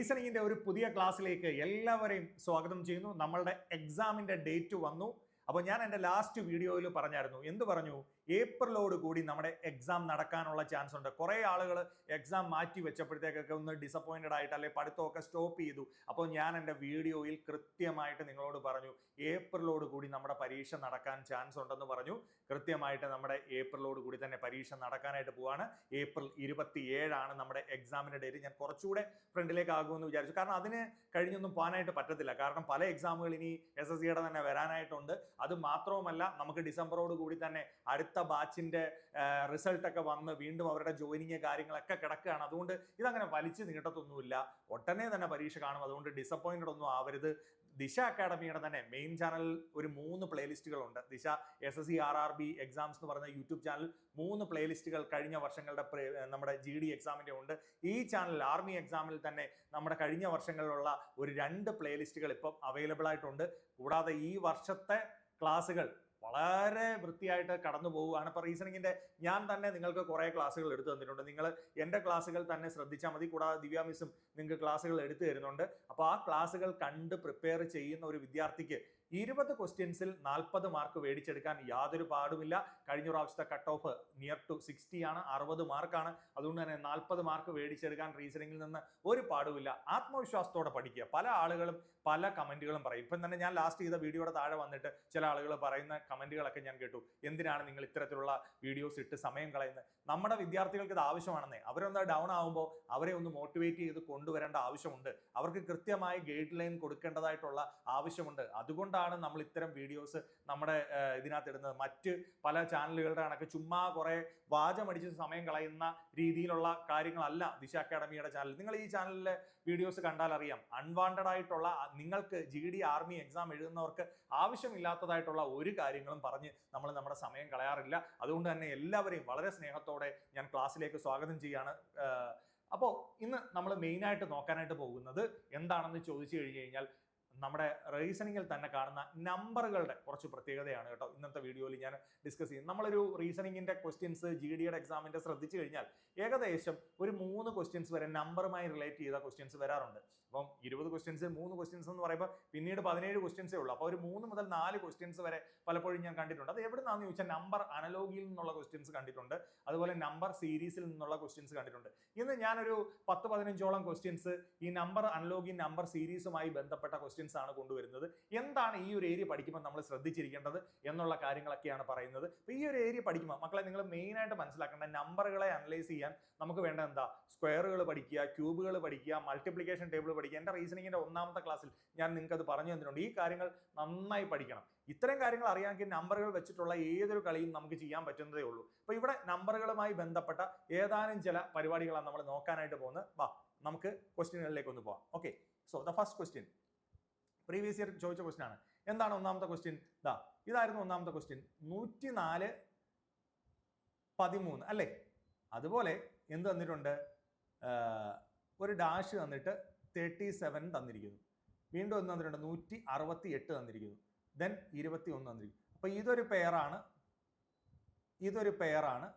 റീസണിങ്ങിന്റെ ഒരു പുതിയ ക്ലാസ്സിലേക്ക് എല്ലാവരെയും സ്വാഗതം ചെയ്യുന്നു. നമ്മളുടെ എക്സാമിന്റെ ഡേറ്റ് വന്നു. അപ്പോൾ ഞാൻ എൻ്റെ ലാസ്റ്റ് വീഡിയോയിൽ പറഞ്ഞായിരുന്നു, എന്ത് പറഞ്ഞു? ഏപ്രിലോട് കൂടി നമ്മുടെ എക്സാം നടക്കാനുള്ള ചാൻസ് ഉണ്ട്. കുറേ ആളുകൾ എക്സാം മാറ്റി വെച്ചപ്പോഴത്തേക്കൊക്കെ ഒന്ന് ഡിസപ്പോയിൻറ്റഡ് ആയിട്ട് അല്ലെങ്കിൽ പഠിത്തമൊക്കെ സ്റ്റോപ്പ് ചെയ്തു. അപ്പോൾ ഞാൻ എൻ്റെ വീഡിയോയിൽ കൃത്യമായിട്ട് നിങ്ങളോട് പറഞ്ഞു, ഏപ്രിലോട് കൂടി നമ്മുടെ പരീക്ഷ നടക്കാൻ ചാൻസ് ഉണ്ടെന്ന് പറഞ്ഞു. കൃത്യമായിട്ട് നമ്മുടെ ഏപ്രിലോട് കൂടി തന്നെ പരീക്ഷ നടക്കാനായിട്ട് പോവാണ്. ഏപ്രിൽ 27 നമ്മുടെ എക്സാമിൻ്റെ ഡേറ്റ്. ഞാൻ കുറച്ചുകൂടെ ഫ്രണ്ടിലേക്ക് ആകുമെന്ന് വിചാരിച്ചു, കാരണം അതിന് കഴിഞ്ഞൊന്നും പോകാനായിട്ട് പറ്റത്തില്ല. കാരണം പല എക്സാമുകൾ ഇനി SSCയുടെ തന്നെ വരാനായിട്ടുണ്ട്. അത് മാത്രവുമല്ല, നമുക്ക് ഡിസംബറോട് കൂടി തന്നെ അടുത്ത ബാച്ചിന്റെ റിസൾട്ടൊക്കെ വന്ന് വീണ്ടും അവരുടെ ജോയിനിങ് കാര്യങ്ങളൊക്കെ കിടക്കുകയാണ്. അതുകൊണ്ട് ഇതങ്ങനെ വലിച്ചു നീട്ടത്തൊന്നുമില്ല, ഒട്ടനെ തന്നെ പരീക്ഷ കാണും. അതുകൊണ്ട് ഡിസപ്പോയിന്റഡ് ഒന്നും ആവരുത്. ദിശ അക്കാഡമിയുടെ തന്നെ മെയിൻ ചാനലിൽ ഒരു 3 പ്ലേലിസ്റ്റുകളുണ്ട്. ദിശ SSC RRB എക്സാംസ് എന്ന് പറയുന്ന യൂട്യൂബ് ചാനൽ 3 പ്ലേലിസ്റ്റുകൾ കഴിഞ്ഞ വർഷങ്ങളുടെ നമ്മുടെ GD എക്സാമിന്റെ ഉണ്ട്. ഈ ചാനൽ ആർമി എക്സാമിൽ തന്നെ നമ്മുടെ കഴിഞ്ഞ വർഷങ്ങളിലുള്ള ഒരു 2 പ്ലേലിസ്റ്റുകൾ ഇപ്പം അവൈലബിൾ ആയിട്ടുണ്ട്. കൂടാതെ ഈ വർഷത്തെ ക്ലാസ്സുകൾ വളരെ വൃത്തിയായിട്ട് കടന്നു പോവുകയാണ്. ഇപ്പോൾ റീസണിങ്ങിൻ്റെ ഞാൻ തന്നെ നിങ്ങൾക്ക് കുറേ ക്ലാസ്സുകൾ എടുത്തു തന്നിട്ടുണ്ട്. നിങ്ങൾ എൻ്റെ ക്ലാസ്സുകൾ തന്നെ ശ്രദ്ധിച്ചാൽ മതി. കൂടാതെ ദിവ്യ മിസ്സും നിങ്ങൾക്ക് ക്ലാസ്സുകൾ എടുത്തു തരുന്നുണ്ട്. അപ്പോൾ ആ ക്ലാസ്സുകൾ കണ്ട് പ്രിപ്പയർ ചെയ്യുന്ന ഒരു വിദ്യാർത്ഥിക്ക് 20 ക്വസ്റ്റ്യൻസിൽ 40 മാർക്ക് മേടിച്ചെടുക്കാൻ യാതൊരു പാടുമില്ല. കഴിഞ്ഞ പ്രാവശ്യത്തെ കട്ട് ഓഫ് നിയർ ടു 60 ആണ്, 60 മാർക്കാണ്. അതുകൊണ്ട് തന്നെ 40 മാർക്ക് മേടിച്ചെടുക്കാൻ റീസണിങ്ങിൽ നിന്ന് ഒരു പാടുമില്ല. ആത്മവിശ്വാസത്തോടെ പഠിക്കുക. പല ആളുകളും പല കമന്റുകളും പറയും. ഇപ്പം തന്നെ ഞാൻ ലാസ്റ്റ് ചെയ്ത വീഡിയോയുടെ താഴെ വന്നിട്ട് ചില ആളുകൾ പറയുന്ന കമന്റുകളൊക്കെ ഞാൻ കേട്ടു. എന്തിനാണ് നിങ്ങൾ ഇത്തരത്തിലുള്ള വീഡിയോസ് ഇട്ട് സമയം കളയുന്നത്? നമ്മുടെ വിദ്യാർത്ഥികൾക്ക് ഇത് ആവശ്യമാണെന്നേ. അവരൊന്ന് ഡൗൺ ആകുമ്പോൾ അവരെ ഒന്ന് മോട്ടിവേറ്റ് ചെയ്ത് കൊണ്ടുവരേണ്ട ആവശ്യമുണ്ട്. അവർക്ക് കൃത്യമായി ഗൈഡ് ലൈൻ കൊടുക്കേണ്ടതായിട്ടുള്ള ആവശ്യമുണ്ട്. അതുകൊണ്ടാണ് നമ്മൾ ഇത്തരം വീഡിയോസ് നമ്മുടെ ഇതിനകത്ത് ഇടുന്നത്. മറ്റ് പല ചാനലുകളുടെ കണക്ക് ചുമ്മാ കുറെ വാചമടിച്ച് സമയം കളയുന്ന രീതിയിലുള്ള കാര്യങ്ങളല്ല ദിശ അക്കാഡമിയുടെ ചാനൽ. നിങ്ങൾ ഈ ചാനലിലെ വീഡിയോസ് കണ്ടാൽ അറിയാം, അൺവാണ്ടഡ് ആയിട്ടുള്ള നിങ്ങൾക്ക് GD ആർമി എക്സാം എഴുതുന്നവർക്ക് ആവശ്യമില്ലാത്തതായിട്ടുള്ള ഒരു കാര്യങ്ങളും പറഞ്ഞ് നമ്മൾ നമ്മുടെ സമയം കളയാറില്ല. അതുകൊണ്ട് തന്നെ എല്ലാവരെയും വളരെ സ്നേഹത്തോടെ ഞാൻ ക്ലാസ്സിലേക്ക് സ്വാഗതം ചെയ്യാണ്. അപ്പോൾ ഇന്ന് നമ്മൾ മെയിനായിട്ട് നോക്കാനായിട്ട് പോകുന്നത് എന്താണെന്ന് ചോദിച്ചു കഴിഞ്ഞു കഴിഞ്ഞാൽ, നമ്മുടെ റീസണിങ്ങിൽ തന്നെ കാണുന്ന നമ്പറുകളുടെ കുറച്ച് പ്രത്യേകതയാണ് കേട്ടോ ഇന്നത്തെ വീഡിയോയിൽ ഞാൻ ഡിസ്കസ് ചെയ്യും. നമ്മളൊരു റീസണിങ്ങിൻ്റെ ക്വസ്റ്റ്യൻസ് GDയുടെ എക്സാമിൻ്റെ ശ്രദ്ധിച്ചു കഴിഞ്ഞാൽ ഏകദേശം ഒരു 3 ക്വസ്റ്റ്യൻസ് വരെ നമ്പറുമായി റിലേറ്റ് ചെയ്ത ക്വസ്റ്റ്യൻസ് വരാറുണ്ട്. അപ്പം 20 ക്വസ്റ്റ്യൻസ് 3 ക്വസ്റ്റ്യൻസ് എന്ന് പറയുമ്പോൾ പിന്നീട് 17 ക്വസ്റ്റ്യൻസേ ഉള്ളൂ. അപ്പോൾ ഒരു 3 മുതൽ 4 ക്വസ്റ്റ്യൻസ് വരെ പലപ്പോഴും ഞാൻ കണ്ടിട്ടുണ്ട്. അത് എവിടെ നിന്നാണെന്ന് ചോദിച്ചാൽ നമ്പർ അനലോഗിയിൽ നിന്നുള്ള ക്വസ്റ്റ്യൻസ് കണ്ടിട്ടുണ്ട്. അതുപോലെ നമ്പർ സീരീസിൽ നിന്നുള്ള ക്വസ്റ്റ്യൻസ് കണ്ടിട്ടുണ്ട്. ഇന്ന് ഞാനൊരു 10-15ഓളം ക്വസ്റ്റ്യൻസ് ഈ നമ്പർ അനലോഗി നമ്പർ സീരീസുമായി ബന്ധപ്പെട്ട ക്വസ്റ്റ്യൻസ് ആണ് കൊണ്ടുവരുന്നത്. എന്താണ് ഈ ഒരു ഏരിയ പഠിക്കുമ്പോൾ നമ്മൾ ശ്രദ്ധിച്ചിരിക്കേണ്ടത് എന്നുള്ള കാര്യങ്ങളൊക്കെയാണ് പറയുന്നത്. അപ്പോൾ ഈ ഒരു ഏരിയ പഠിക്കുമ്പോൾ മക്കളെ നിങ്ങൾ മെയിനായിട്ട് മനസ്സിലാക്കേണ്ട, നമ്പറുകളെ അനലൈസ് ചെയ്യാൻ നമുക്ക് വേണ്ട എന്താ? സ്ക്വയറുകൾ പഠിക്കുക, ക്യൂബുകൾ പഠിക്കുക, മൾട്ടിപ്ലിക്കേഷൻ ടേബിൾ പഠിക്കുക. എൻ്റെ റീസണിങ്ങിൻ്റെ 1ാമത്തെ ക്ലാസ്സിൽ ഞാൻ നിങ്ങൾക്ക് അത് പറഞ്ഞു തന്നിട്ടുണ്ട്. ഈ കാര്യങ്ങൾ നന്നായി പഠിക്കണം. ഇത്തരം കാര്യങ്ങൾ അറിയാമെങ്കിൽ നമ്പറുകൾ വെച്ചിട്ടുള്ള ഏതൊരു കളിയും നമുക്ക് ചെയ്യാൻ പറ്റുന്നതേ ഉള്ളൂ. അപ്പോൾ ഇവിടെ നമ്പറുകളുമായി ബന്ധപ്പെട്ട ഏതാനും ചില പരിപാടികളാണ് നമ്മൾ നോക്കാനായിട്ട് പോകുന്നത്. വാ നമുക്ക് ക്വസ്റ്റ്യനുകളിലേക്ക് ഒന്ന് പോവാം. Okay, so the first question previous year ചോദിച്ച ക്വസ്റ്റ്യൻ ആണ്. എന്താണ് 1ാമത്തെ ക്വസ്റ്റ്യൻ? ഇതായിരുന്നു 1ാമത്തെ ക്വസ്റ്റ്യൻ. 104-13 അല്ലേ? അതുപോലെ എന്ത് തന്നിട്ടുണ്ട്? ഒരു ഡാഷ് തന്നിട്ട് 37 തന്നിരിക്കുന്നു. വീണ്ടും എന്ത് തന്നിട്ടുണ്ട്? 168 തന്നിരിക്കുന്നു. ദെൻ 21 തന്നിരിക്കുന്നു. അപ്പോൾ ഇതൊരു പെയറാണ്, ഇതൊരു പെയറാണ്.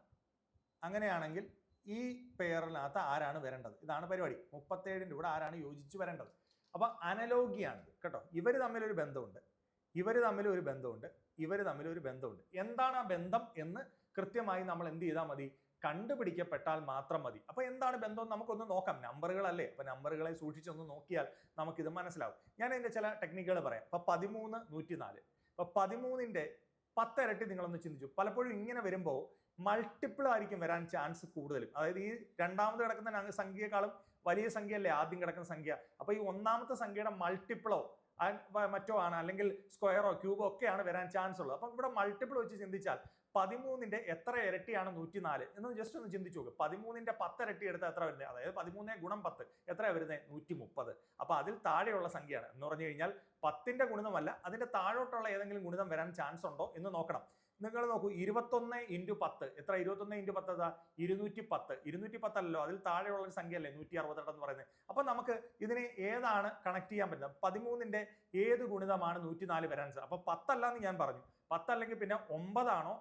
അങ്ങനെയാണെങ്കിൽ ഈ പെയറിനകത്ത് ആരാണ് വരേണ്ടത്? ഇതാണ് പരിപാടി. 37ൻ്റെ കൂടെ ആരാണ് യോജിച്ച് വരേണ്ടത്? അപ്പം അനലോഗിയാണിത് കേട്ടോ. ഇവർ തമ്മിലൊരു ബന്ധമുണ്ട്, ഇവർ തമ്മിലൊരു ബന്ധമുണ്ട്, ഇവർ തമ്മിലൊരു ബന്ധമുണ്ട്. എന്താണ് ആ ബന്ധം എന്ന് കൃത്യമായി നമ്മൾ എന്ത് ചെയ്താൽ മതി? കണ്ടുപിടിക്കപ്പെട്ടാൽ മാത്രം മതി. അപ്പോൾ എന്താണ് ബന്ധം നമുക്കൊന്ന് നോക്കാം. നമ്പറുകളല്ലേ, അപ്പോൾ നമ്പറുകളെ സൂക്ഷിച്ചൊന്ന് നോക്കിയാൽ നമുക്കിത് മനസ്സിലാവും. ഞാൻ ഇതിൻ്റെ ചില ടെക്നിക്കുകൾ പറയാം. അപ്പോൾ 13, 104. അപ്പോൾ 13ൻ്റെ 10 ഇരട്ടി നിങ്ങളൊന്ന് ചിന്തിച്ചു. പലപ്പോഴും ഇങ്ങനെ വരുമ്പോൾ മൾട്ടിപ്പിൾ ആയിരിക്കും വരാൻ ചാൻസ് കൂടുതലും. അതായത് ഈ രണ്ടാമത് കിടക്കുന്ന സംഖ്യയെക്കാളും വലിയ സംഖ്യയല്ലേ ആദ്യം കിടക്കുന്ന സംഖ്യ. അപ്പോൾ ഈ 1ാമത്തെ സംഖ്യയുടെ മൾട്ടിപ്പിളോ മറ്റോ ആണ്, അല്ലെങ്കിൽ സ്ക്വയറോ ക്യൂബോ ഒക്കെയാണ് വരാൻ ചാൻസ് ഉള്ളത്. അപ്പം ഇവിടെ മൾട്ടിപ്പിൾ വെച്ച് ചിന്തിച്ചാൽ 13ൻ്റെ എത്ര ഇരട്ടിയാണ് 104 എന്ന് ജസ്റ്റ് ഒന്ന് ചിന്തിച്ചു നോക്ക്. 13ൻ്റെ 10 ഇരട്ടി എടുത്താൽ എത്ര വരുന്നത്? അതായത് 13 ഗുണം 10 എത്രയാണ് വരുന്നത്? 130. അപ്പോൾ അതിൽ താഴെയുള്ള സംഖ്യയാണ് എന്ന് പറഞ്ഞു കഴിഞ്ഞാൽ 10ൻ്റെ ഗുണിതമല്ല, അതിൻ്റെ താഴോട്ടുള്ള ഏതെങ്കിലും ഗുണിതം വരാൻ ചാൻസ് ഉണ്ടോ എന്ന് നോക്കണം. നിങ്ങൾ നോക്കൂ, 21 × 10 എത്ര? 21 × 10 210. 210 അല്ലല്ലോ, അതിൽ താഴെയുള്ള ഒരു സംഖ്യ അല്ലേ 168 എന്ന് പറയുന്നത്. അപ്പൊ നമുക്ക് ഇതിനെ ഏതാണ് കണക്ട് ചെയ്യാൻ പറ്റുന്നത്? 13ൻ്റെ ഏത് ഗുണിതമാണ് 104 വരാൻ? അപ്പൊ 10 അല്ലാന്ന് ഞാൻ പറഞ്ഞു. 10 അല്ലെങ്കിൽ പിന്നെ 9 ആണോ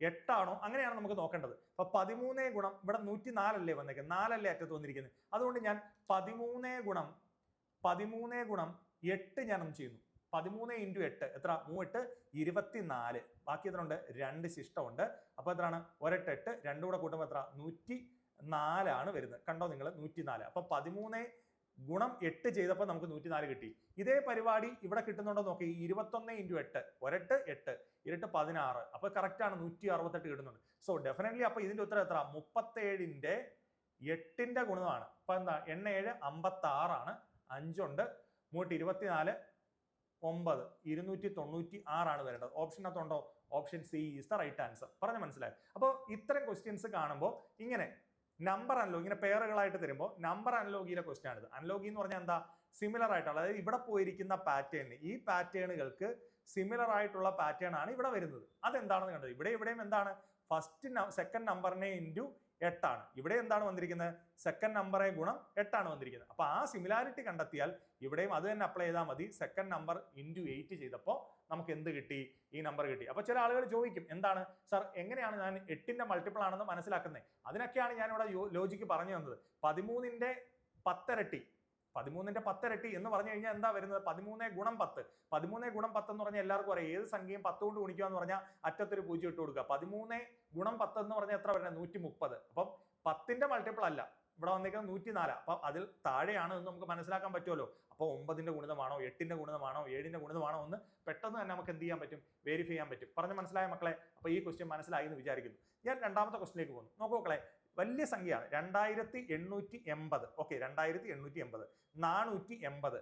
8 ആണോ? അങ്ങനെയാണ് നമുക്ക് നോക്കേണ്ടത്. അപ്പൊ 13 ഗുണം ഇവിടെ 104 അല്ലേ വന്നേക്കുന്നത്, 4 അല്ലേ അറ്റത്ത് വന്നിരിക്കുന്നത്. അതുകൊണ്ട് ഞാൻ 13 ഗുണം 13 ഗുണം 8 ഞാൻ ഒന്ന് ചെയ്യുന്നു. 13 ഇൻറ്റു 8 എത്ര? 3 24. ബാക്കി എത്ര ഉണ്ട്? 2 ശിഷ്ടമുണ്ട്. അപ്പൊ എത്രയാണ്? 1 8 2 കൂടെ കൂട്ടുമ്പോൾ എത്ര? 104 ആണ് വരുന്നത്. കണ്ടോ നിങ്ങൾ? 104. അപ്പൊ 13 ഗുണം 8 ചെയ്തപ്പോൾ നമുക്ക് 104 കിട്ടി. ഇതേ പരിപാടി ഇവിടെ കിട്ടുന്നുണ്ടോ നോക്കി. 21 ഇൻറ്റു 8 1 8 8 16. അപ്പൊ കറക്റ്റ് ആണ്, 168 കിട്ടുന്നുണ്ട്. സോ ഡെഫിനറ്റ്ലി അപ്പൊ ഇതിന്റെ ഉത്തരം എത്ര? 37ന്റെ 8ന്റെ ഗുണമാണ്. അപ്പൊ എന്താ? 8 7 56 ആണ്. 5 ഉണ്ട്. 24 9 296 ആണ് വരേണ്ടത്. ഓപ്ഷനകത്തുണ്ടോ? Option C is the right answer. പറഞ്ഞ മനസ്സിലായി? അപ്പോൾ ഇത്തരം ക്വസ്റ്റ്യൻസ് കാണുമ്പോൾ ഇങ്ങനെ നമ്പർ അനലോഗ് ഇങ്ങനെ പേറുകളായിട്ട് തരുമ്പോൾ നമ്പർ അനലോഗിയിലെ ക്വസ്റ്റ്യൻ ആണിത്. അനലോഗി എന്ന് പറഞ്ഞാൽ എന്താ? സിമിലർ ആയിട്ടുള്ള, അതായത് ഇവിടെ പോയിരിക്കുന്ന പാറ്റേൺ, ഈ പാറ്റേണുകൾക്ക് സിമിലർ ആയിട്ടുള്ള പാറ്റേൺ ആണ് ഇവിടെ വരുന്നത്. അതെന്താണെന്ന് കണ്ടത്. ഇവിടെയും എന്താണ്? ഫസ്റ്റ് സെക്കൻഡ് നമ്പറിനെ ഇൻറ്റു 8 ആണ്. ഇവിടെ എന്താണ് വന്നിരിക്കുന്നത്? സെക്കൻഡ് നമ്പറെ ഗുണം 8 ആണ് വന്നിരിക്കുന്നത്. അപ്പൊ ആ സിമിലാരിറ്റി കണ്ടെത്തിയാൽ ഇവിടെയും അത് തന്നെ അപ്ലൈ ചെയ്താൽ മതി. സെക്കൻഡ് നമ്പർ ഇൻറ്റു 8 ചെയ്തപ്പോൾ നമുക്ക് എന്ത് കിട്ടി? ഈ നമ്പർ കിട്ടി. അപ്പൊ ചില ആളുകൾ ചോദിക്കും, എന്താണ് സർ, എങ്ങനെയാണ് ഞാൻ 8ന്റെ മൾട്ടിപ്പിൾ ആണെന്ന് മനസ്സിലാക്കുന്നത്? അതിനൊക്കെയാണ് ഞാൻ ഇവിടെ ലോജിക്ക് പറഞ്ഞു തന്നത്. 13ന്റെ 10 ഇരട്ടി 13ന്റെ 10 ഇരട്ടി എന്ന് പറഞ്ഞു കഴിഞ്ഞാൽ എന്താ വരുന്നത്? 13 ഗുണം 10. 13 ഗുണം 10 എന്ന് പറഞ്ഞാൽ എല്ലാവർക്കും അറിയാം. ഏത് സംഖ്യയും 10 കൊണ്ട് ഗുണിക്കുക എന്ന് പറഞ്ഞാൽ അറ്റത്തൊരു 0 ഇട്ട് കൊടുക്കുക. 13 ഗുണം 10 എന്ന് പറഞ്ഞാൽ എത്ര വരുന്നത്? 130. അപ്പം 10ന്റെ മൾട്ടിപ്പിൾ അല്ല ഇവിടെ വന്നിരിക്കുന്നത് 104. അപ്പൊ അതിൽ താഴെയാണ് എന്ന് നമുക്ക് മനസ്സിലാക്കാൻ പറ്റുമല്ലോ. അപ്പോൾ 9ന്റെ ഗുണിതമാണോ 8ന്റെ ഗുണിതമാണോ 7ന്റെ ഗുണിതമാണോ എന്ന് പെട്ടെന്ന് തന്നെ നമുക്ക് എന്ത് ചെയ്യാൻ പറ്റും? വെരിഫൈ ചെയ്യാൻ പറ്റും. പറഞ്ഞ് മനസ്സിലായ മക്കളെ? അപ്പൊ ഈ ക്വസ്റ്റ്യൻ മനസ്സിലായി എന്ന് വിചാരിക്കുന്നു. ഞാൻ രണ്ടാമത്തെ ക്വസ്റ്റിലേക്ക് പോകുന്നു. നോക്കൂ മക്കളെ, വലിയ സംഖ്യയാണ്. 2880. Okay, 2880 480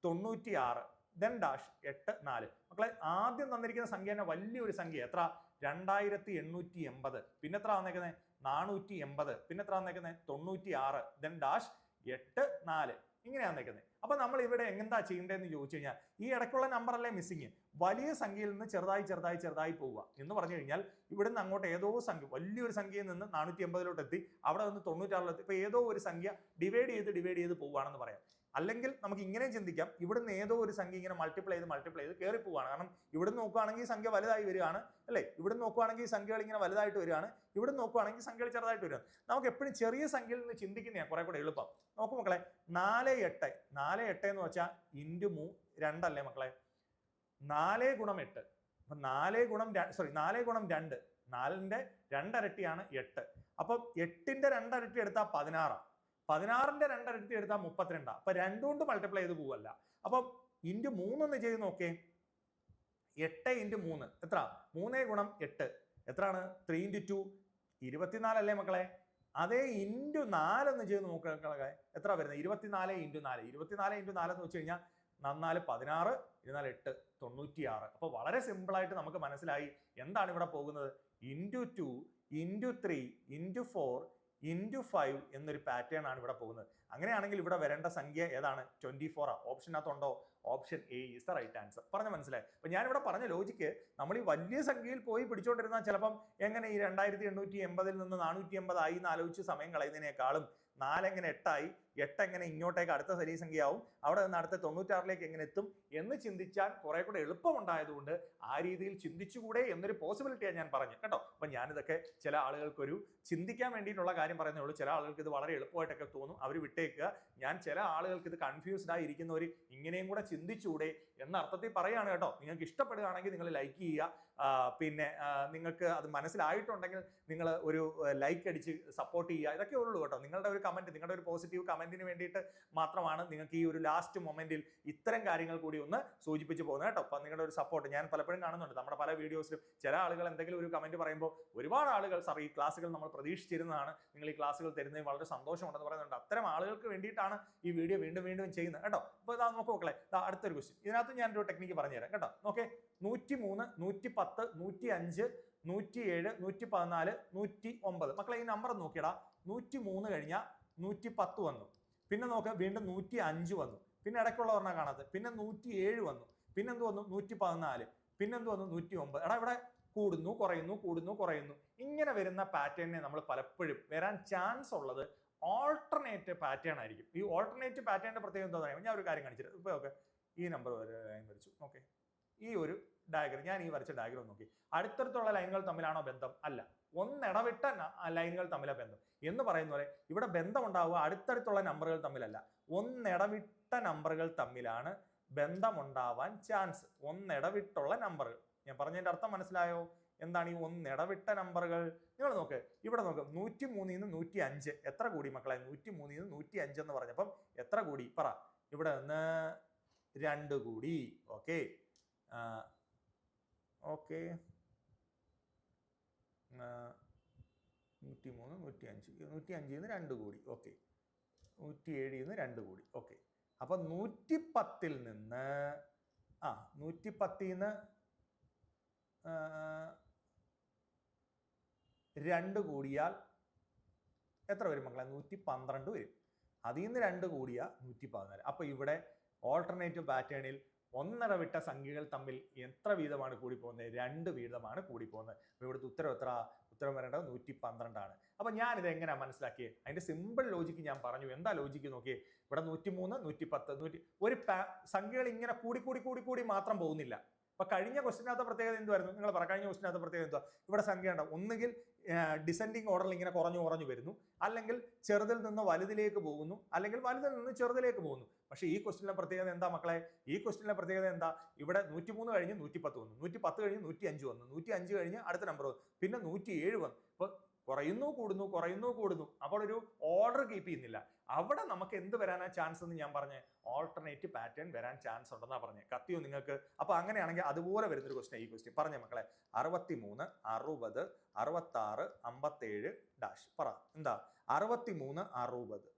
96 then dash 8 4. മക്കളെ, ആദ്യം തന്നിരിക്കുന്ന സംഖ്യ തന്നെ വലിയൊരു സംഖ്യ. എത്ര? 2880. പിന്നെ എത്ര വന്നേക്കുന്നത്? 480. പിന്നെ എത്ര വന്നേക്കുന്നത്? 96 ദെൻ ഡാഷ് 8 4. ഇങ്ങനെയാണ് വന്നേക്കുന്നത്. അപ്പൊ നമ്മൾ ഇവിടെ എന്താ ചെയ്യേണ്ടതെന്ന് ചോദിച്ചു കഴിഞ്ഞാൽ, ഈ ഇടയ്ക്കുള്ള നമ്പർ അല്ലേ മിസ്സിങ്? വലിയ സംഖ്യയിൽ നിന്ന് ചെറുതായി പോവുക എന്ന് പറഞ്ഞു കഴിഞ്ഞാൽ, ഇവിടുന്ന് അങ്ങോട്ട് ഏതോ സംഖ്യ, വലിയൊരു സംഖ്യയിൽ നിന്ന് 480 എത്തി, അവിടെ നിന്ന് 96 ഇപ്പൊ ഏതോ ഒരു സംഖ്യ ഡിവൈഡ് ചെയ്ത് പോവുകയാണെന്ന് പറയാം. അല്ലെങ്കിൽ നമുക്ക് ഇങ്ങനെയും ചിന്തിക്കാം, ഇവിടുന്ന് ഏതോ ഒരു സംഖ്യ ഇങ്ങനെ മൾട്ടിപ്ലൈ ചെയ്ത് കയറി പോവുകയാണ്. കാരണം ഇവിടുന്ന് നോക്കുകയാണെങ്കിൽ ഈ സംഖ്യ വലുതായി വരികയാണ് അല്ലേ? ഇവിടുന്ന് നോക്കുകയാണെങ്കിൽ ഈ സംഖ്യകൾ ഇങ്ങനെ വലുതായിട്ട് വരികയാണ്, ഇവിടുന്ന് നോക്കുകയാണെങ്കിൽ സംഖ്യകൾ ചെറുതായിട്ട് വരികയാണ്. നമുക്ക് എപ്പോഴും ചെറിയ സംഖ്യയിൽ നിന്ന് ചിന്തിക്കുന്നതാണ് കുറെ കൂടെ എളുപ്പം. നോക്കൂ മക്കളെ, 4 8 എന്ന് വെച്ചാൽ ഇൻറ്റു 2 അല്ലേ മക്കളെ? 4 ഗുണം 8. അപ്പൊ 4 ഗുണം 2, 4ന്റെ 2 ഇരട്ടിയാണ് 8. അപ്പൊ 8ന്റെ 2 ഇരട്ടി എടുത്താൽ 16. 16ന്റെ 2 ഇരട്ടി എടുത്താൽ 32. അപ്പൊ 2 കൊണ്ട് മൾട്ടിപ്ലൈ ചെയ്ത് പോവല്ല. അപ്പം ഇൻറ്റു 3 ഒന്ന് ചെയ്ത് നോക്കേ. 8 ഇൻറ്റു 3 എത്ര? 3 ഗുണം 8 എത്രയാണ്? 3 ഇൻറ്റു 2 24 അല്ലേ മക്കളെ? അതേ ഇൻറ്റു 4 ഒന്ന് ചെയ്ത് നോക്കുക, എത്ര വരുന്നത്? 24 ഇൻറ്റു 4. 24 ഇൻറ്റു 4 എന്ന് വെച്ച് കഴിഞ്ഞാൽ 4 16 24 8 96. അപ്പൊ വളരെ സിമ്പിൾ ആയിട്ട് നമുക്ക് മനസ്സിലായി എന്താണ് ഇവിടെ പോകുന്നത്. ഇൻറ്റു 2 ഇൻറ്റു 3 ഇൻറ്റു 4 ഇൻറ്റു 5 എന്നൊരു പാറ്റേൺ ആണ് ഇവിടെ പോകുന്നത്. അങ്ങനെയാണെങ്കിൽ ഇവിടെ വരേണ്ട സംഖ്യ ഏതാണ്? 24. ഓപ്ഷനകത്തുണ്ടോ? Option A is the right answer. പറഞ്ഞ മനസ്സിലായി? അപ്പൊ ഞാനിവിടെ പറഞ്ഞ ലോജിക്ക്, നമ്മൾ ഈ വലിയ സംഖ്യയിൽ പോയി പിടിച്ചോണ്ടിരുന്നാൽ ചിലപ്പം എങ്ങനെ ഈ 2880 നിന്ന് 480 ആയി എന്ന് ആലോചിച്ച് സമയം കളയുന്നതിനേക്കാളും 4 എങ്ങനെ 8 ആയി, 8 എങ്ങനെ ഇങ്ങോട്ടേക്ക് അടുത്ത സരി സംഖ്യയാവും, അവിടെ നിന്ന് അടുത്ത 96ലേക്ക് എങ്ങനെ എത്തും എന്ന് ചിന്തിച്ചാൽ കുറെ കൂടെ എളുപ്പമുണ്ടായതുകൊണ്ട് ആ രീതിയിൽ ചിന്തിച്ചുകൂടെ എന്നൊരു പോസിബിലിറ്റിയാണ് ഞാൻ പറഞ്ഞു കേട്ടോ. അപ്പൊ ഞാനിതൊക്കെ ചില ആളുകൾക്കൊരു ചിന്തിക്കാൻ വേണ്ടിയിട്ടുള്ള കാര്യം പറയുന്നേ ഉള്ളൂ. ചില ആളുകൾക്ക് ഇത് വളരെ എളുപ്പമായിട്ടൊക്കെ തോന്നും, അവർ വിട്ടേക്കുക. ഞാൻ ചില ആളുകൾക്ക് ഇത് കൺഫ്യൂസ്ഡ് ആയി ഇരിക്കുന്നവർ ഇങ്ങനെയും കൂടെ ചിന്തിച്ചൂടെ എന്ന അർത്ഥത്തിൽ പറയുകയാണ് കേട്ടോ. നിങ്ങൾക്ക് ഇഷ്ടപ്പെടുകയാണെങ്കിൽ നിങ്ങൾ ലൈക്ക് ചെയ്യുക. പിന്നെ നിങ്ങൾക്ക് അത് മനസ്സിലായിട്ടുണ്ടെങ്കിൽ നിങ്ങൾ ഒരു ലൈക്ക് അടിച്ച് സപ്പോർട്ട് ചെയ്യുക. ഇതൊക്കെ ഉള്ളൂ കേട്ടോ. നിങ്ങളുടെ ഒരു കമന്റ്, നിങ്ങളുടെ ഒരു പോസിറ്റീവ് കമന്റിന് വേണ്ടിയിട്ട് മാത്രമാണ് നിങ്ങൾക്ക് ഈ ഒരു ലാസ്റ്റ് മൊമെന്റിൽ ഇത്തരം കാര്യങ്ങൾ കൂടി ഒന്ന് സൂചിപ്പിച്ച് പോകുന്നത് കേട്ടോ. അപ്പം നിങ്ങളുടെ ഒരു സപ്പോർട്ട് ഞാൻ പലപ്പോഴും കാണുന്നുണ്ട്. നമ്മുടെ പല വീഡിയോസിലും ചില ആളുകൾ എന്തെങ്കിലും ഒരു കമന്റ് പറയുമ്പോൾ ഒരുപാട് ആളുകൾ സാർ ഈ ക്ലാസ്സുകൾ നമ്മൾ പ്രതീക്ഷിച്ചിരുന്നതാണ്, നിങ്ങൾ ഈ ക്ലാസ്സുകൾ തരുന്നതിൽ വളരെ സന്തോഷമുണ്ടെന്ന് പറയുന്നുണ്ട്. അത്തരം ആളുകൾക്ക് വേണ്ടിയിട്ടാണ് ഈ വീഡിയോ വീണ്ടും ചെയ്യുന്നത് കേട്ടോ. അപ്പോൾ ഇതാ നോക്കൂ മക്കളെ, അടുത്തൊരു ക്വസ്റ്റ്യൻ. ഇതിനകത്ത് ഞാനൊരു ടെക്നിക്ക് പറഞ്ഞുതരാം കേട്ടോ. നോക്കേ, 103 110 105 107 114 109. മക്കളെ ഈ നമ്പർ നോക്കിയടാ. 103 കഴിഞ്ഞാൽ 110 വന്നു, പിന്നെ നോക്കുക വീണ്ടും 105 വന്നു, പിന്നെ ഇടയ്ക്കുള്ള ഒരെണ്ണം കാണാത്തത്, പിന്നെ 107 വന്നു, പിന്നെ എന്ത് വന്നു? 114, പിന്നെ എന്ത് വന്നു? 109. എടാ ഇവിടെ കൂടുന്നു കുറയുന്നു. ഇങ്ങനെ വരുന്ന പാറ്റേണിനെ നമ്മൾ പലപ്പോഴും വരാൻ ചാൻസ് ഉള്ളത് ഓൾട്ടർനേറ്റ് പാറ്റേൺ ആയിരിക്കും. ഈ ഓൾട്ടർനേറ്റ് പാറ്റേണിന്റെ പ്രത്യേകത എന്താ പറയുക? ഞാൻ ഒരു കാര്യം കാണിച്ചിട്ട് ഇപ്പൊ ഓക്കെ, ഈ നമ്പർ ലൈൻ വരച്ചു. ഓക്കെ, ഈ ഒരു ഡയഗ്രം, ഞാൻ ഈ വരച്ച ഡയഗ്രം നോക്കി. അടുത്തടുത്തുള്ള ലൈനുകൾ തമ്മിലാണോ ബന്ധം? അല്ല, ഒന്നിടവിട്ട ലൈനുകൾ തമ്മിലാണ് ബന്ധം എന്ന് പറയുന്ന പോലെ ഇവിടെ ബന്ധം ഉണ്ടാവുക അടുത്തടുത്തുള്ള നമ്പറുകൾ തമ്മിലല്ല, ഒന്നിടവിട്ട് ഒന്നിടവിട്ട നമ്പറുകൾ തമ്മിലാണ് ബന്ധമുണ്ടാവാൻ ചാൻസ്. ഒന്നിടവിട്ടുള്ള നമ്പറുകൾ. ഞാൻ പറഞ്ഞതിന്റെ അർത്ഥം മനസ്സിലായോ? എന്താണ് ഈ ഒന്നിടവിട്ട നമ്പറുകൾ? നിങ്ങൾ നോക്ക്, ഇവിടെ നോക്ക്, 103 ന്ന് 105 എത്ര കൂടി മക്കളെ? 103 ന്ന് 105 എന്ന് പറഞ്ഞപ്പം എത്ര കൂടി പറ? ഇവിടെ നിന്ന് 2 കൂടി. ഓക്കെ ഓക്കെ 103 105 105 ന്ന് 2 കൂടി. ഓക്കെ 107 ന്ന് 2 കൂടി. ഓക്കെ അപ്പൊ 110 നിന്ന് 110 ന്ന് 2 കൂടിയാൽ എത്ര വരും മക്കളെ? 112 വരും. അതിൽ നിന്ന് 2 കൂടിയാൽ 114. അപ്പൊ ഇവിടെ ഓൾട്ടർനേറ്റീവ് പാറ്റേണിൽ ഒന്നിടവിട്ട സംഖ്യകൾ തമ്മിൽ എത്ര വീതമാണ് കൂടിപ്പോകുന്നത്? 2 വീതമാണ് കൂടിപ്പോകുന്നത്. അപ്പൊ ഇവിടുത്തെ ഉത്തരം വരേണ്ടത് 112 ആണ്. അപ്പൊ ഞാനിത് എങ്ങനെയാണ് മനസ്സിലാക്കിയത്? അതിന്റെ സിമ്പിൾ ലോജിക്ക് ഞാൻ പറഞ്ഞു. എന്താ ലോജിക്ക് നോക്കിയേ? ഇവിടെ 103 110 ഒരു സംഖ്യകൾ ഇങ്ങനെ കൂടി മാത്രം പോകുന്നില്ല. അപ്പൊ കഴിഞ്ഞ ക്വസ്റ്റിനകത്ത് പ്രത്യേകത എന്തുവായിരുന്നു? നിങ്ങൾ പറ, കഴിഞ്ഞ ക്വസ്റ്റിനകത്ത് പ്രത്യേകത എന്തുവാ? ഇവിടെ സംഖ്യ ഉണ്ടാവും. ഒന്നുകിൽ ഡിസെൻഡിങ് ഓർഡറിൽ ഇങ്ങനെ കുറഞ്ഞു വരുന്നു, അല്ലെങ്കിൽ ചെറുതിൽ നിന്ന് വലുതിലേക്ക് പോകുന്നു, അല്ലെങ്കിൽ വലുതിൽ നിന്ന് ചെറുതിലേക്ക് പോകുന്നു. പക്ഷേ ഈ ക്വസ്റ്റിനിലെ പ്രത്യേകത എന്താ മക്കളെ? ഈ ക്വസ്റ്റിനിലെ പ്രത്യേകത എന്താ? ഇവിടെ 103 കഴിഞ്ഞ് 110 വന്നു, 110 കഴിഞ്ഞ് 105 വന്നു, 105 കഴിഞ്ഞ് അടുത്ത നമ്പർ വന്നു, പിന്നെ 107 വന്നു. അപ്പൊ കുറയുന്നു കൂടുന്നു. അപ്പോൾ ഒരു ഓർഡർ കീപ്പ് ചെയ്യുന്നില്ല. അവിടെ നമുക്ക് എന്ത് വരാനാ ചാൻസ് എന്ന് ഞാൻ പറഞ്ഞേ? ഓൾട്ടർനേറ്റീവ് പാറ്റേൺ വരാൻ ചാൻസ് ഉണ്ടെന്നാ പറഞ്ഞേ. കത്തിയോ നിങ്ങൾക്ക്? അപ്പൊ അങ്ങനെയാണെങ്കിൽ അതുപോലെ വരുന്നൊരു ക്വസ്റ്റ്യൻ ഈ ക്വസ്റ്റ്യൻ പറഞ്ഞേ മക്കളെ. 63 60 66 57 ഡാഷ് പറ. എന്താ 63 60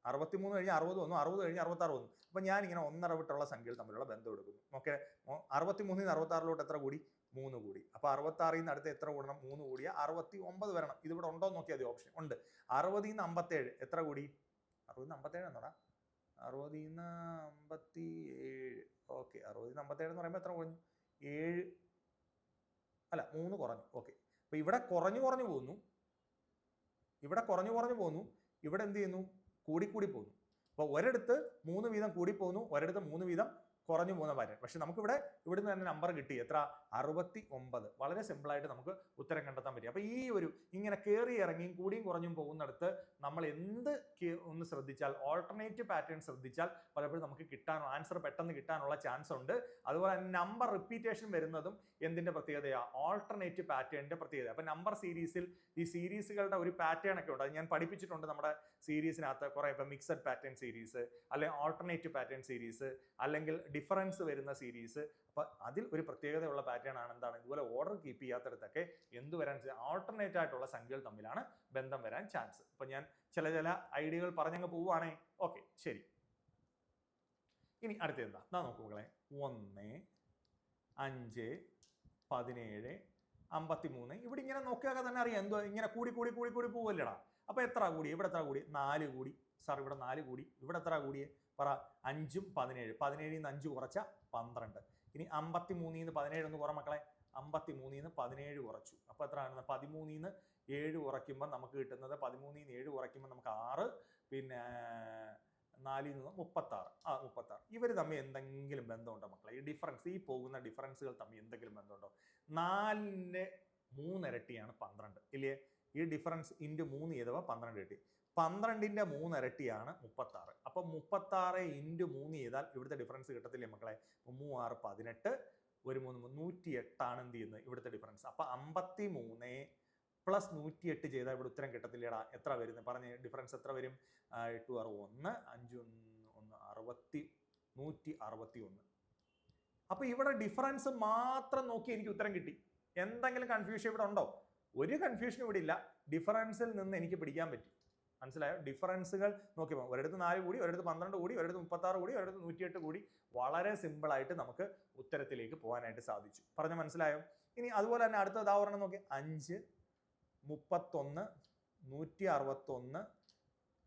63 കഴിഞ്ഞ് 60 വന്നു, 60 കഴിഞ്ഞ് 66 വന്നു. അപ്പൊ ഞാൻ ഇങ്ങനെ ഒന്നിടവിട്ടുള്ള സംഖ്യകൾ തമ്മിലുള്ള ബന്ധം എടുക്കുന്നു. ഓക്കെ 63 66 എത്ര കൂടി? 3 കൂടി. അപ്പൊ 66 അടുത്ത് എത്ര കൂടണം? 3 കൂടിയ 69 വരണം. ഇതിവിടെ ഉണ്ടോ എന്ന് നോക്കിയാൽ ഓപ്ഷൻ ഉണ്ട്. 60 57 എത്ര കൂടി? 60 57 എന്നോടാ. 60 57. ഓക്കെ 60 57 എന്ന് പറയുമ്പോൾ എത്ര കുറഞ്ഞു? 7 അല്ല 3 കുറഞ്ഞു. ഓക്കെ അപ്പൊ ഇവിടെ കുറഞ്ഞു പോകുന്നു, ഇവിടെ എന്ത് ചെയ്യുന്നു? കൂടി പോകുന്നു. അപ്പൊ ഒരിടത്ത് 3 വീതം കൂടി പോകുന്നു, ഒരിടത്ത് 3 വീതം കുറഞ്ഞു പോകുന്ന പാറ്റേൺ. പക്ഷെ നമുക്കിവിടെ ഇവിടുന്ന് തന്നെ നമ്പർ കിട്ടി. എത്ര? 69. വളരെ സിമ്പിൾ ആയിട്ട് നമുക്ക് ഉത്തരം കണ്ടെത്താൻ പറ്റി. അപ്പൊ ഈ ഒരു ഇങ്ങനെ കയറി ഇറങ്ങിയും കൂടിയും കുറഞ്ഞും പോകുന്നിടത്ത് നമ്മൾ എന്ത് ഒന്ന് ശ്രദ്ധിച്ചാൽ, ഓൾട്ടർനേറ്റീവ് പാറ്റേൺ ശ്രദ്ധിച്ചാൽ പലപ്പോഴും നമുക്ക് ആൻസർ പെട്ടെന്ന് കിട്ടാനുള്ള ചാൻസ് ഉണ്ട്. അതുപോലെ നമ്പർ റിപ്പീറ്റേഷൻ വരുന്നതും എന്തിന്റെ പ്രത്യേകതയാണ്? ഓൾട്ടർനേറ്റീവ് പാറ്റേണിന്റെ പ്രത്യേകത. അപ്പൊ നമ്പർ സീരീസിൽ ഈ സീരീസുകളുടെ ഒരു പാറ്റേൺ ഒക്കെ ഉണ്ട്. അത് ഞാൻ പഠിപ്പിച്ചിട്ടുണ്ട് നമ്മുടെ സീരീസിനകത്ത് കുറെ. ഇപ്പൊ മിക്സഡ് പാറ്റേൺ സീരീസ്, അല്ലെങ്കിൽ ഓൾട്ടർനേറ്റീവ് പാറ്റേൺ സീരീസ്, അല്ലെങ്കിൽ ഡിഫറൻസ് വരുന്ന സീരീസ്. അപ്പൊ അതിൽ ഒരു പ്രത്യേകതയുള്ള പാറ്റേൺ ആണ് എന്താണ്? ഇതുപോലെ ഓർഡർ കീപ്പ് ചെയ്യാത്തടത്തൊക്കെ എന്ത് വരാൻ? ഓൾട്ടർനേറ്റ് ആയിട്ടുള്ള സംഖ്യകൾ തമ്മിലാണ് ബന്ധം വരാൻ ചാൻസ്. അപ്പൊ ഞാൻ ചില ഐഡിയകൾ പറഞ്ഞങ്ങ് പോവുകയാണേ. ഓക്കെ ശരി. ഇനി അടുത്ത എന്താ നോക്കൂ മക്കളെ. 1 5 17 53. ഇവിടെ ഇങ്ങനെ നോക്കിയാൽ തന്നെ അറിയാം എന്തോ ഇങ്ങനെ കൂടി പോവല്ലടാ. അപ്പൊ എത്ര കൂടി? ഇവിടെ എത്ര കൂടി? 4 കൂടി. സാർ ഇവിടെ 4 കൂടി. ഇവിടെ എത്ര കൂടിയേ പറ? 5 17. 17 ന്ന് 5 കുറച്ച 12. ഇനി 53 ന്ന് 17 ഒന്ന് കുറ മക്കളെ. 53 ന്ന് 17 കുറച്ചു. അപ്പൊ എത്ര ആണ്? 13 ന്ന് 7 കുറയ്ക്കുമ്പോൾ നമുക്ക് കിട്ടുന്നത് 13 ന്ന് 7 കുറയ്ക്കുമ്പോൾ നമുക്ക് 6, പിന്നെ 4 ന്ന് 36. 36. ഇവർ തമ്മിൽ എന്തെങ്കിലും ബന്ധമുണ്ടോ മക്കളെ? ഈ ഡിഫറൻസ്, ഈ പോകുന്ന ഡിഫറൻസുകൾ തമ്മിൽ എന്തെങ്കിലും ബന്ധമുണ്ടോ? 4ന്റെ 3 ഇരട്ടിയാണ് 12 ഇല്ലേ? ഈ ഡിഫറൻസ് ഇൻറ്റു 3 ചെയ്തപ്പോൾ 12 കിട്ടി. 12ന്റെ 3 ഇരട്ടിയാണ് 36. അപ്പൊ 36 ഇൻറ്റു 3 ചെയ്താൽ ഇവിടുത്തെ ഡിഫറൻസ് കിട്ടത്തില്ലേ മക്കളെ? 3 6 18, 1 3 108 ആണ് എന്ത് ചെയ്യുന്നത് ഇവിടുത്തെ ഡിഫറൻസ്. അപ്പൊ 53 പ്ലസ് 108 ചെയ്താൽ ഇവിടെ ഉത്തരം കിട്ടത്തില്ലേടാ? എത്ര വരുന്നത് പറഞ്ഞ്? ഡിഫറൻസ് എത്ര വരും? 8 6 1 5 1 161. അപ്പൊ ഇവിടെ ഡിഫറൻസ് മാത്രം നോക്കി എനിക്ക് ഉത്തരം കിട്ടി. എന്തെങ്കിലും കൺഫ്യൂഷൻ ഇവിടെ ഉണ്ടോ? ഒരു കൺഫ്യൂഷനും ഇവിടെ ഇല്ല. ഡിഫറൻസിൽ നിന്ന് എനിക്ക് പിടിക്കാൻ പറ്റി. മനസ്സിലായോ? ഡിഫറൻസുകൾ നോക്കിയപ്പോൾ ഒരിടത്ത് 4 കൂടി, ഒരിടത്ത് 12 കൂടി, ഒരിടത്ത് 36 കൂടി, ഒരിടത്ത് 108 കൂടി. വളരെ സിമ്പിൾ ആയിട്ട് നമുക്ക് ഉത്തരത്തിലേക്ക് പോകാനായിട്ട് സാധിച്ചു. പറഞ്ഞ മനസ്സിലായോ? ഇനി അതുപോലെ തന്നെ അടുത്ത ഉദാഹരണം നോക്കി. 5 31 161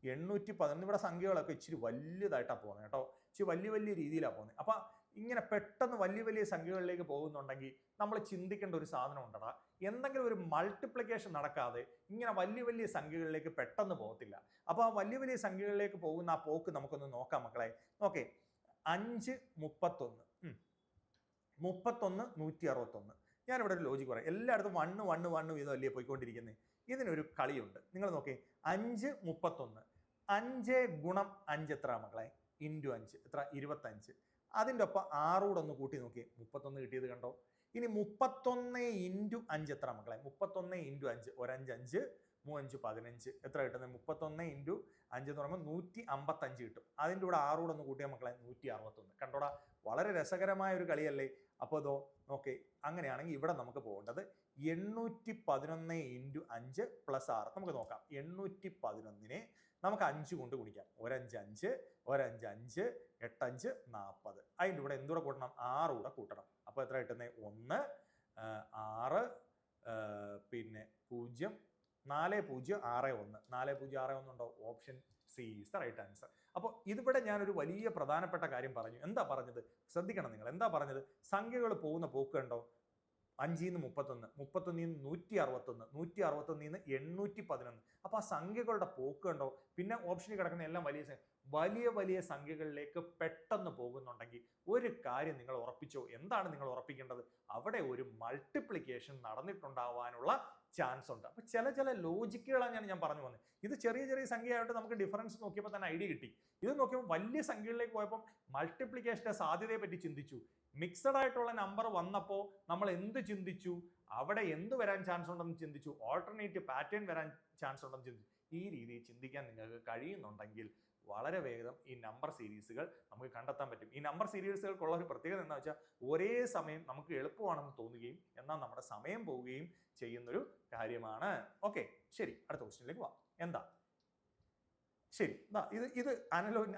811. ഇവിടെ സംഖ്യകളൊക്കെ ഇച്ചിരി വലുതായിട്ടാണ് പോകുന്നത് കേട്ടോ. ഇച്ചിരി വലിയ രീതിയിലാണ് പോകുന്നത്. അപ്പൊ ഇങ്ങനെ പെട്ടെന്ന് വലിയ സംഖ്യകളിലേക്ക് പോകുന്നുണ്ടെങ്കിൽ നമ്മൾ ചിന്തിക്കേണ്ട ഒരു സാധനം ഉണ്ടടാ. എന്തെങ്കിലും ഒരു മൾട്ടിപ്ലിക്കേഷൻ നടക്കാതെ ഇങ്ങനെ വലിയ സംഖ്യകളിലേക്ക് പെട്ടെന്ന് പോകത്തില്ല. അപ്പൊ ആ വലിയ സംഖ്യകളിലേക്ക് പോകുന്ന ആ പോക്ക് നമുക്കൊന്ന് നോക്കാം മക്കളെ. ഓക്കെ 5 31 161. ഞാനിവിടെ ഒരു ലോജിക്ക് പറയാം. എല്ലായിടത്തും 1 വീതം അല്ലേ പോയിക്കൊണ്ടിരിക്കുന്നത്. ഇതിനൊരു കളിയുണ്ട്. നിങ്ങൾ നോക്കേ 5 31. 5 ഗുണം 5 എത്ര മക്കളെ? ഇൻറ്റു 5 എത്ര 25. അതിൻ്റെ ഒപ്പം 6 കൂടെ ഒന്ന് കൂട്ടി നോക്കി 31 കിട്ടിയത് കണ്ടോ. ഇനി 31 ഇൻറ്റു 5 എത്ര മക്കളെ 31 ഇൻറ്റു 5 ഒരു 5 5 3 5 15 എത്ര കിട്ടുന്നത് 31 ഇൻറ്റു 5 എന്ന് പറയുമ്പോൾ 155 കിട്ടും. അതിൻ്റെ കൂടെ 6 കൂടെ ഒന്ന് കൂട്ടിയാൽ മക്കളെ 161. കണ്ടോടാ വളരെ രസകരമായ ഒരു കളിയല്ലേ. അപ്പോൾ ഇതോ നോക്കേ അങ്ങനെയാണെങ്കിൽ ഇവിടെ നമുക്ക് പോകേണ്ടത് 811 ഇൻറ്റു 5 പ്ലസ് 6 നമുക്ക് നോക്കാം. 811 നമുക്ക് 5 കൊണ്ട് ഗുണിക്കാം. 1 5 5 1 5 5 8 5 40. അതിൻ്റെ കൂടെ എന്തുകൂടെ കൂട്ടണം 6 കൂടെ കൂട്ടണം. അപ്പോൾ എത്ര കിട്ടുന്നത് 1 6 പിന്നെ 0 4 0 6 1 4 0 6 1 ഉണ്ടോ. Option C is the right answer. അപ്പോൾ ഇതിവിടെ ഞാനൊരു വലിയ പ്രധാനപ്പെട്ട കാര്യം പറഞ്ഞു. എന്താ പറഞ്ഞത് ശ്രദ്ധിക്കണം നിങ്ങൾ. എന്താ പറഞ്ഞത് സംഖ്യകൾ പോകുന്ന പോക്ക് കണ്ടോ. 5 ന്ന് 31 31 ന്ന് 161 161 ന്ന് 811. അപ്പോൾ ആ സംഖ്യകളുടെ പോക്ക് കണ്ടോ. പിന്നെ ഓപ്ഷനിൽ കിടക്കുന്ന എല്ലാം വലിയ വലിയ സംഖ്യകളിലേക്ക് പെട്ടെന്ന് പോകുന്നുണ്ടെങ്കിൽ ഒരു കാര്യം നിങ്ങൾ ഉറപ്പിച്ചോ. എന്താണ് നിങ്ങൾ ഉറപ്പിക്കേണ്ടത്. അവിടെ ഒരു മൾട്ടിപ്ലിക്കേഷൻ നടന്നിട്ടുണ്ടാവാനുള്ള ചാൻസ് ഉണ്ട്. അപ്പോൾ ചില ലോജിക്കുകളാണ് ഞാൻ പറഞ്ഞു വന്നത്. ഇത് ചെറിയ ചെറിയ സംഖ്യയായിട്ട് നമുക്ക് ഡിഫറൻസ് നോക്കിയപ്പോൾ തന്നെ ഐഡിയ കിട്ടി. ഇത് നോക്കിയപ്പോൾ വലിയ സംഖ്യകളിലേക്ക് പോയപ്പോൾ മൾട്ടിപ്ലിക്കേഷന്റെ സാധ്യതയെ പറ്റി ചിന്തിച്ചു. മിക്സഡ് ആയിട്ടുള്ള നമ്പർ വന്നപ്പോൾ നമ്മൾ എന്ത് ചിന്തിച്ചു. അവിടെ എന്ത് വരാൻ ചാൻസ് ഉണ്ടെന്ന് ചിന്തിച്ചു. ഓൾട്ടർനേറ്റീവ് പാറ്റേൺ വരാൻ ചാൻസ് ഉണ്ടെന്ന് ചിന്തിച്ചു. ഈ രീതിയിൽ ചിന്തിക്കാൻ നിങ്ങൾക്ക് കഴിയുന്നുണ്ടെങ്കിൽ വളരെ വേഗം ഈ നമ്പർ സീരീസുകൾ നമുക്ക് കണ്ടെത്താൻ പറ്റും. ഈ നമ്പർ സീരീസുകൾക്കുള്ള ഒരു പ്രത്യേകത എന്താ വെച്ചാൽ ഒരേ സമയം നമുക്ക് എളുപ്പമാണെന്ന് തോന്നുകയും എന്നാൽ നമ്മുടെ സമയം പോവുകയും ചെയ്യുന്നൊരു കാര്യമാണ്. ഓക്കെ ശരി അടുത്ത ക്വസ്റ്റ്യനിലേക്ക് പോവാം. എന്താ ശരി ഇത്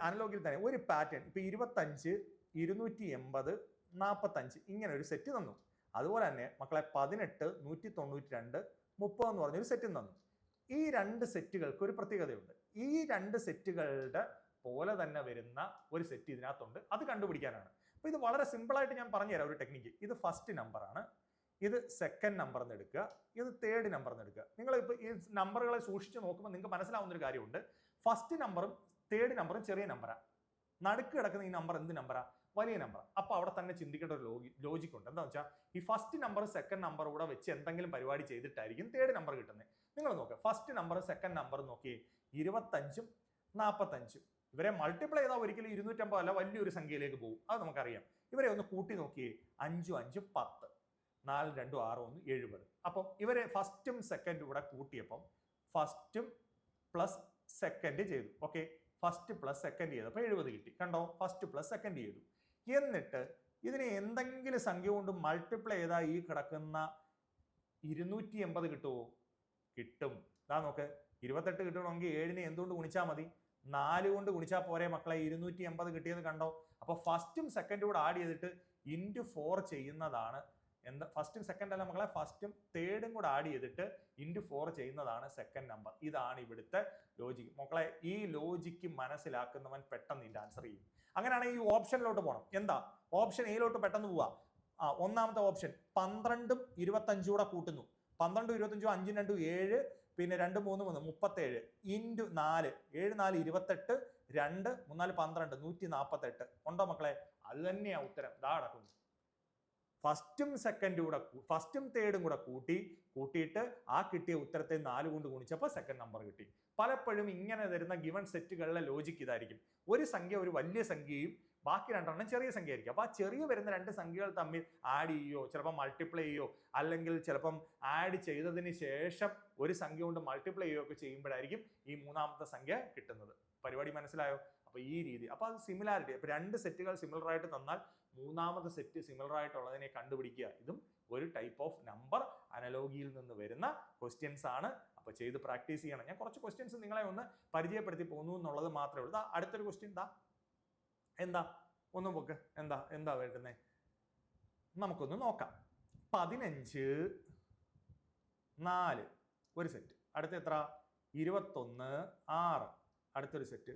അനലോഗിൽ തന്നെ ഒരു പാറ്റേൺ ഇപ്പൊ 25 280 45 ഇങ്ങനെ ഒരു സെറ്റ് തന്നു. അതുപോലെ തന്നെ മക്കളെ 18 192 30 എന്ന് പറഞ്ഞൊരു സെറ്റും തന്നു. ഈ രണ്ട് സെറ്റുകൾക്ക് ഒരു പ്രത്യേകതയുണ്ട്. ഈ രണ്ട് സെറ്റുകളുടെ പോലെ തന്നെ വരുന്ന ഒരു സെറ്റ് ഇതിനകത്തുണ്ട്. അത് കണ്ടുപിടിക്കാനാണ്. അപ്പോൾ ഇത് വളരെ സിമ്പിളായിട്ട് ഞാൻ പറഞ്ഞുതരാം ഒരു ടെക്നിക്ക്. ഇത് ഫസ്റ്റ് നമ്പറാണ്, ഇത് സെക്കൻഡ് നമ്പർ എന്ന് എടുക്കുക, ഇത് തേർഡ് നമ്പർ എന്ന് എടുക്കുക. നിങ്ങൾ ഇപ്പോൾ ഈ നമ്പറുകളെ സൂക്ഷിച്ച് നോക്കുമ്പോൾ നിങ്ങൾക്ക് മനസ്സിലാവുന്ന ഒരു കാര്യമുണ്ട്. ഫസ്റ്റ് നമ്പറും തേർഡ് നമ്പറും ചെറിയ നമ്പറാണ്. നടുക്ക് കിടക്കുന്ന ഈ നമ്പർ എന്ത് നമ്പറാണ് വലിയ നമ്പർ. അപ്പോൾ അവിടെ തന്നെ ചിന്തിക്കേണ്ട ഒരു ലോജിക് ഉണ്ട്. എന്താ വെച്ചാൽ ഈ ഫസ്റ്റ് നമ്പർ സെക്കൻഡ് നമ്പർ കൂടെ വെച്ച് എന്തെങ്കിലും പരിപാടി ചെയ്തിട്ടായിരിക്കും തേർഡ് നമ്പർ കിട്ടുന്നത്. നിങ്ങൾ നോക്കുക ഫസ്റ്റ് നമ്പർ സെക്കൻഡ് നമ്പർ നോക്കി 25ഉം 45ഉം ഇവരെ മൾട്ടിപ്ലൈ ചെയ്താൽ ഒരിക്കലും 250 അല്ല വലിയൊരു സംഖ്യയിലേക്ക് പോകും. അത് നമുക്കറിയാം. ഇവരെ ഒന്ന് കൂട്ടി നോക്കിയേ 5 5 10 4 2 6 1 70. അപ്പം ഇവരെ ഫസ്റ്റും സെക്കൻഡും കൂടെ കൂട്ടിയപ്പം ഫസ്റ്റും പ്ലസ് സെക്കൻഡ് ചെയ്തു. ഓക്കെ ഫസ്റ്റ് പ്ലസ് സെക്കൻഡ് ചെയ്തപ്പോൾ 70 കിട്ടി. കണ്ടോ ഫസ്റ്റ് പ്ലസ് സെക്കൻഡ് ചെയ്തു. എന്നിട്ട് ഇതിനെ എന്തെങ്കിലും സംഖ്യ കൊണ്ട് മൾട്ടിപ്ലൈ ചെയ്താൽ ഈ കിടക്കുന്ന 280 കിട്ടുമോ? കിട്ടും. ഇതാ നോക്ക് 28 കിട്ടണമെങ്കിൽ 7നെ എന്തുകൊണ്ട് ഗുണിച്ചാൽ മതി 4 കൊണ്ട് ഗുണിച്ചാൽ പോരെ മക്കളെ 280 കിട്ടിയത് കണ്ടോ. അപ്പോൾ ഫസ്റ്റും സെക്കൻഡും കൂടെ ആഡ് ചെയ്തിട്ട് ഇൻറ്റു 4 ചെയ്യുന്നതാണ് എന്താ ഫസ്റ്റും സെക്കൻഡ് അല്ല മക്കളെ ഫസ്റ്റും തേർഡും കൂടെ ആഡ് ചെയ്തിട്ട് ഇൻറ്റു 4 ചെയ്യുന്നതാണ് സെക്കൻഡ് നമ്പർ. ഇതാണ് ഇവിടുത്തെ ലോജിക്ക് മക്കളെ. ഈ ലോജിക്ക് മനസ്സിലാക്കുന്നവൻ പെട്ടെന്ന് ഇതിൻ്റെ ആൻസർ ചെയ്യും. അങ്ങനെയാണെങ്കിൽ ഈ ഓപ്ഷനിലോട്ട് പോകണം. എന്താ ഓപ്ഷൻ എയിലോട്ട് പെട്ടെന്ന് പോവാ. ഒന്നാമത്തെ ഓപ്ഷൻ 12ഉം 25ഉം കൂടെ കൂട്ടുന്നു. 12 25 5 2 7 പിന്നെ 2 3 3 37 ഇൻറ്റു 4 7 4 28 2 3 4 12 148 ഉണ്ടോ മക്കളെ? അത് തന്നെയാ ഉത്തരം. ഇതാ നടക്കുന്നു. ഫസ്റ്റും സെക്കൻഡും കൂടെ ഫസ്റ്റും തേർഡും കൂടെ കൂട്ടിയിട്ട് ആ കിട്ടിയ ഉത്തരത്തെ 4 കൊണ്ട് ഗുണിച്ചപ്പോൾ സെക്കൻഡ് നമ്പർ കിട്ടി. പലപ്പോഴും ഇങ്ങനെ തരുന്ന ഗിവൺ സെറ്റുകളിലെ ലോജിക്ക് ഇതായിരിക്കും. ഒരു സംഖ്യ ഒരു വലിയ സംഖ്യയും ബാക്കി രണ്ടെണ്ണം ചെറിയ സംഖ്യ ആയിരിക്കും. അപ്പോൾ ആ ചെറിയ വരുന്ന രണ്ട് സംഖ്യകൾ തമ്മിൽ ആഡ് ചെയ്യോ ചിലപ്പോൾ മൾട്ടിപ്ലൈ ചെയ്യോ അല്ലെങ്കിൽ ചിലപ്പം ആഡ് ചെയ്തതിന് ശേഷം ഒരു സംഖ്യ കൊണ്ട് മൾട്ടിപ്ലൈ ചെയ്യോ ഒക്കെ ചെയ്യുമ്പോഴായിരിക്കും ഈ മൂന്നാമത്തെ സംഖ്യ കിട്ടുന്നത്. പരിപാടി മനസ്സിലായോ? അപ്പോൾ ഈ രീതി അപ്പോൾ അത് സിമിലാരിറ്റി. അപ്പോൾ രണ്ട് സെറ്റുകൾ സിമിലർ ആയിട്ട് തന്നാൽ മൂന്നാമത്തെ സെറ്റ് സിമിലർ ആയിട്ടുള്ളതിനെ കണ്ടുപിടിക്കുക. ഇതും ഒരു ടൈപ്പ് ഓഫ് നമ്പർ അനലോഗിയിൽ നിന്ന് വരുന്ന ക്വസ്റ്റ്യൻസ് ആണ്. അപ്പോൾ ചെയ്ത് പ്രാക്ടീസ് ചെയ്യണം. ഞാൻ കുറച്ച് ക്വസ്റ്റ്യൻസ് നിങ്ങളെ ഒന്ന് പരിചയപ്പെടുത്തി പോകുന്നു എന്നുള്ളത് മാത്രമേ ഉള്ളൂ. അടുത്തൊരു ക്വസ്റ്റ്യൻ എന്താ ഒന്ന് നോക്ക്. എന്താ വേണ്ടുന്നേ നമുക്കൊന്ന് നോക്കാം. 15 4 ഒരു സെറ്റ്. അടുത്ത എത്ര 21 6 അടുത്തൊരു സെറ്റ്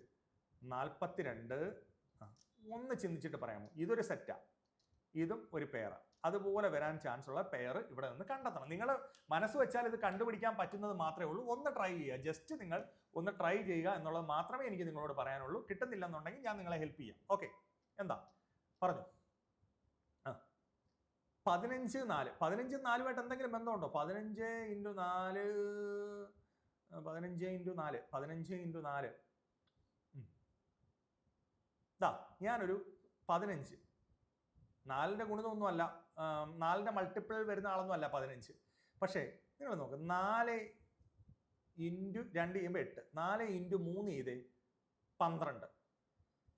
42. ഒന്ന് ചിന്തിച്ചിട്ട് പറയാമോ? ഇതൊരു സെറ്റാ, ഇതും ഒരു പെയർ. അതുപോലെ വരാൻ ചാൻസ് ഉള്ള പെയർ ഇവിടെ നിന്ന് കണ്ടെത്തണം. നിങ്ങൾ മനസ്സ് വെച്ചാൽ ഇത് കണ്ടുപിടിക്കാൻ പറ്റുന്നത് മാത്രമേ ഉള്ളൂ. ഒന്ന് ട്രൈ ചെയ്യുക. ജസ്റ്റ് നിങ്ങൾ ഒന്ന് ട്രൈ ചെയ്യുക എന്നുള്ളത് മാത്രമേ എനിക്ക് നിങ്ങളോട് പറയാനുള്ളൂ. കിട്ടുന്നില്ല എന്നുണ്ടെങ്കിൽ ഞാൻ നിങ്ങളെ ഹെൽപ്പ് ചെയ്യാം. ഓക്കെ എന്താ പറഞ്ഞു? 15 4 15 4 എന്തെങ്കിലും ബന്ധമുണ്ടോ? 15 × 4 15 × 4 15 × 4 ഇതാ ഞാനൊരു 15, 4ന്റെ ഗുണിതമൊന്നുമല്ല, 4ന്റെ മൾട്ടിപ്പിൾ വരുന്ന ആളൊന്നും അല്ല 15. പക്ഷേ നിങ്ങൾ നോക്ക്, 4 ഇൻറ്റു 2 ചെയ്യുമ്പോൾ 8, 4 ഇൻറ്റു 3 ചെയ്തേ 12,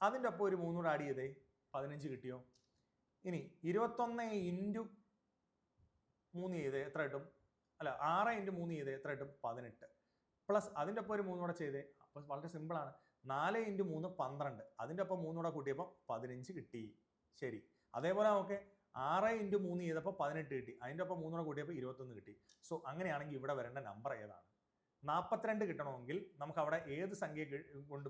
അതിൻ്റെ ഒപ്പം ഒരു 3 കൂടെ ആഡ് ചെയ്തേ 15 കിട്ടിയോ? ഇനി 21 ഇൻറ്റു 3 ചെയ്തേ എത്ര കിട്ടും? അല്ല, 6 ഇൻറ്റു 3 ചെയ്തേ എത്ര കിട്ടും? 18. പ്ലസ് അതിൻ്റെ ഒപ്പം ഒരു 3 കൂടെ ചെയ്തേ. അപ്പോൾ വളരെ സിമ്പിളാണ്. 4 ഇൻറ്റു 3 12, അതിൻ്റെ ഒപ്പം 3 കൂടെ കൂട്ടിയപ്പോൾ 15 കിട്ടി. ശരി. അതേപോലെ നമുക്ക് 6 ഇൻറ്റു 3 ചെയ്തപ്പോൾ 18 കിട്ടി, അതിൻ്റെ ഒപ്പം 3 കൂടെ കൂട്ടിയപ്പോൾ 21 കിട്ടി. സോ അങ്ങനെയാണെങ്കിൽ ഇവിടെ വരേണ്ട നമ്പർ ഏതാണ്? 42 കിട്ടണമെങ്കിൽ നമുക്ക് അവിടെ ഏത് സംഖ്യ കൊണ്ട്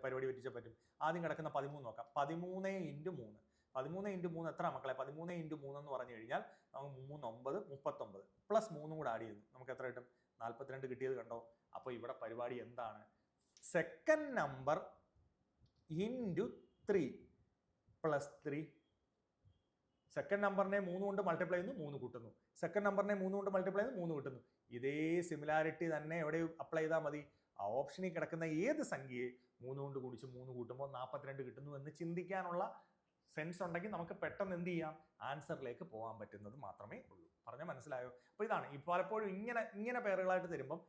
പരിപാടി പറ്റിച്ചാൽ പറ്റും? ആദ്യം കിടക്കുന്ന 13 നോക്കാം. 13 ഇൻറ്റു 3, 13 ഇൻറ്റു 3 എത്ര മക്കളെ? 13 ഇൻറ്റു 3 എന്ന് പറഞ്ഞു കഴിഞ്ഞാൽ നമുക്ക് 3 9 39 പ്ലസ് 3 കൂടെ ആഡ് ചെയ്യുന്നു, നമുക്ക് എത്ര കിട്ടും? 42 കിട്ടിയത് കണ്ടോ? അപ്പോൾ ഇവിടെ പരിപാടി എന്താണ്? Second number into 3 plus 3. Second നമ്പറിനെ 3 കൊണ്ട് മൾട്ടിപ്ലൈ ചെയ്യുന്നു, 3 കൂട്ടുന്നു. സെക്കൻഡ് നമ്പറിനെ 3 കൊണ്ട് മൾട്ടിപ്ലൈ ചെയ്യുന്നു, 3 കിട്ടുന്നു. ഇതേ സിമിലാരിറ്റി തന്നെ എവിടെ അപ്ലൈ ചെയ്താൽ മതി? ആ ഓപ്ഷനിൽ കിടക്കുന്ന ഏത് സംഖ്യയെ 3 കൊണ്ട് ഗുണിച്ച് 3 കൂട്ടുമ്പോൾ 42 കിട്ടുന്നു എന്ന് ചിന്തിക്കാനുള്ള സെൻസ് ഉണ്ടെങ്കിൽ നമുക്ക് പെട്ടെന്ന് എന്ത് ചെയ്യാം? ആൻസറിലേക്ക് പോകാൻ പറ്റുന്നത് മാത്രമേ ഉള്ളൂ. പറഞ്ഞാൽ മനസ്സിലായോ? അപ്പോൾ ഇതാണ് ഈ പലപ്പോഴും ഇങ്ങനെ പേരുകളായിട്ട് തരുമ്പം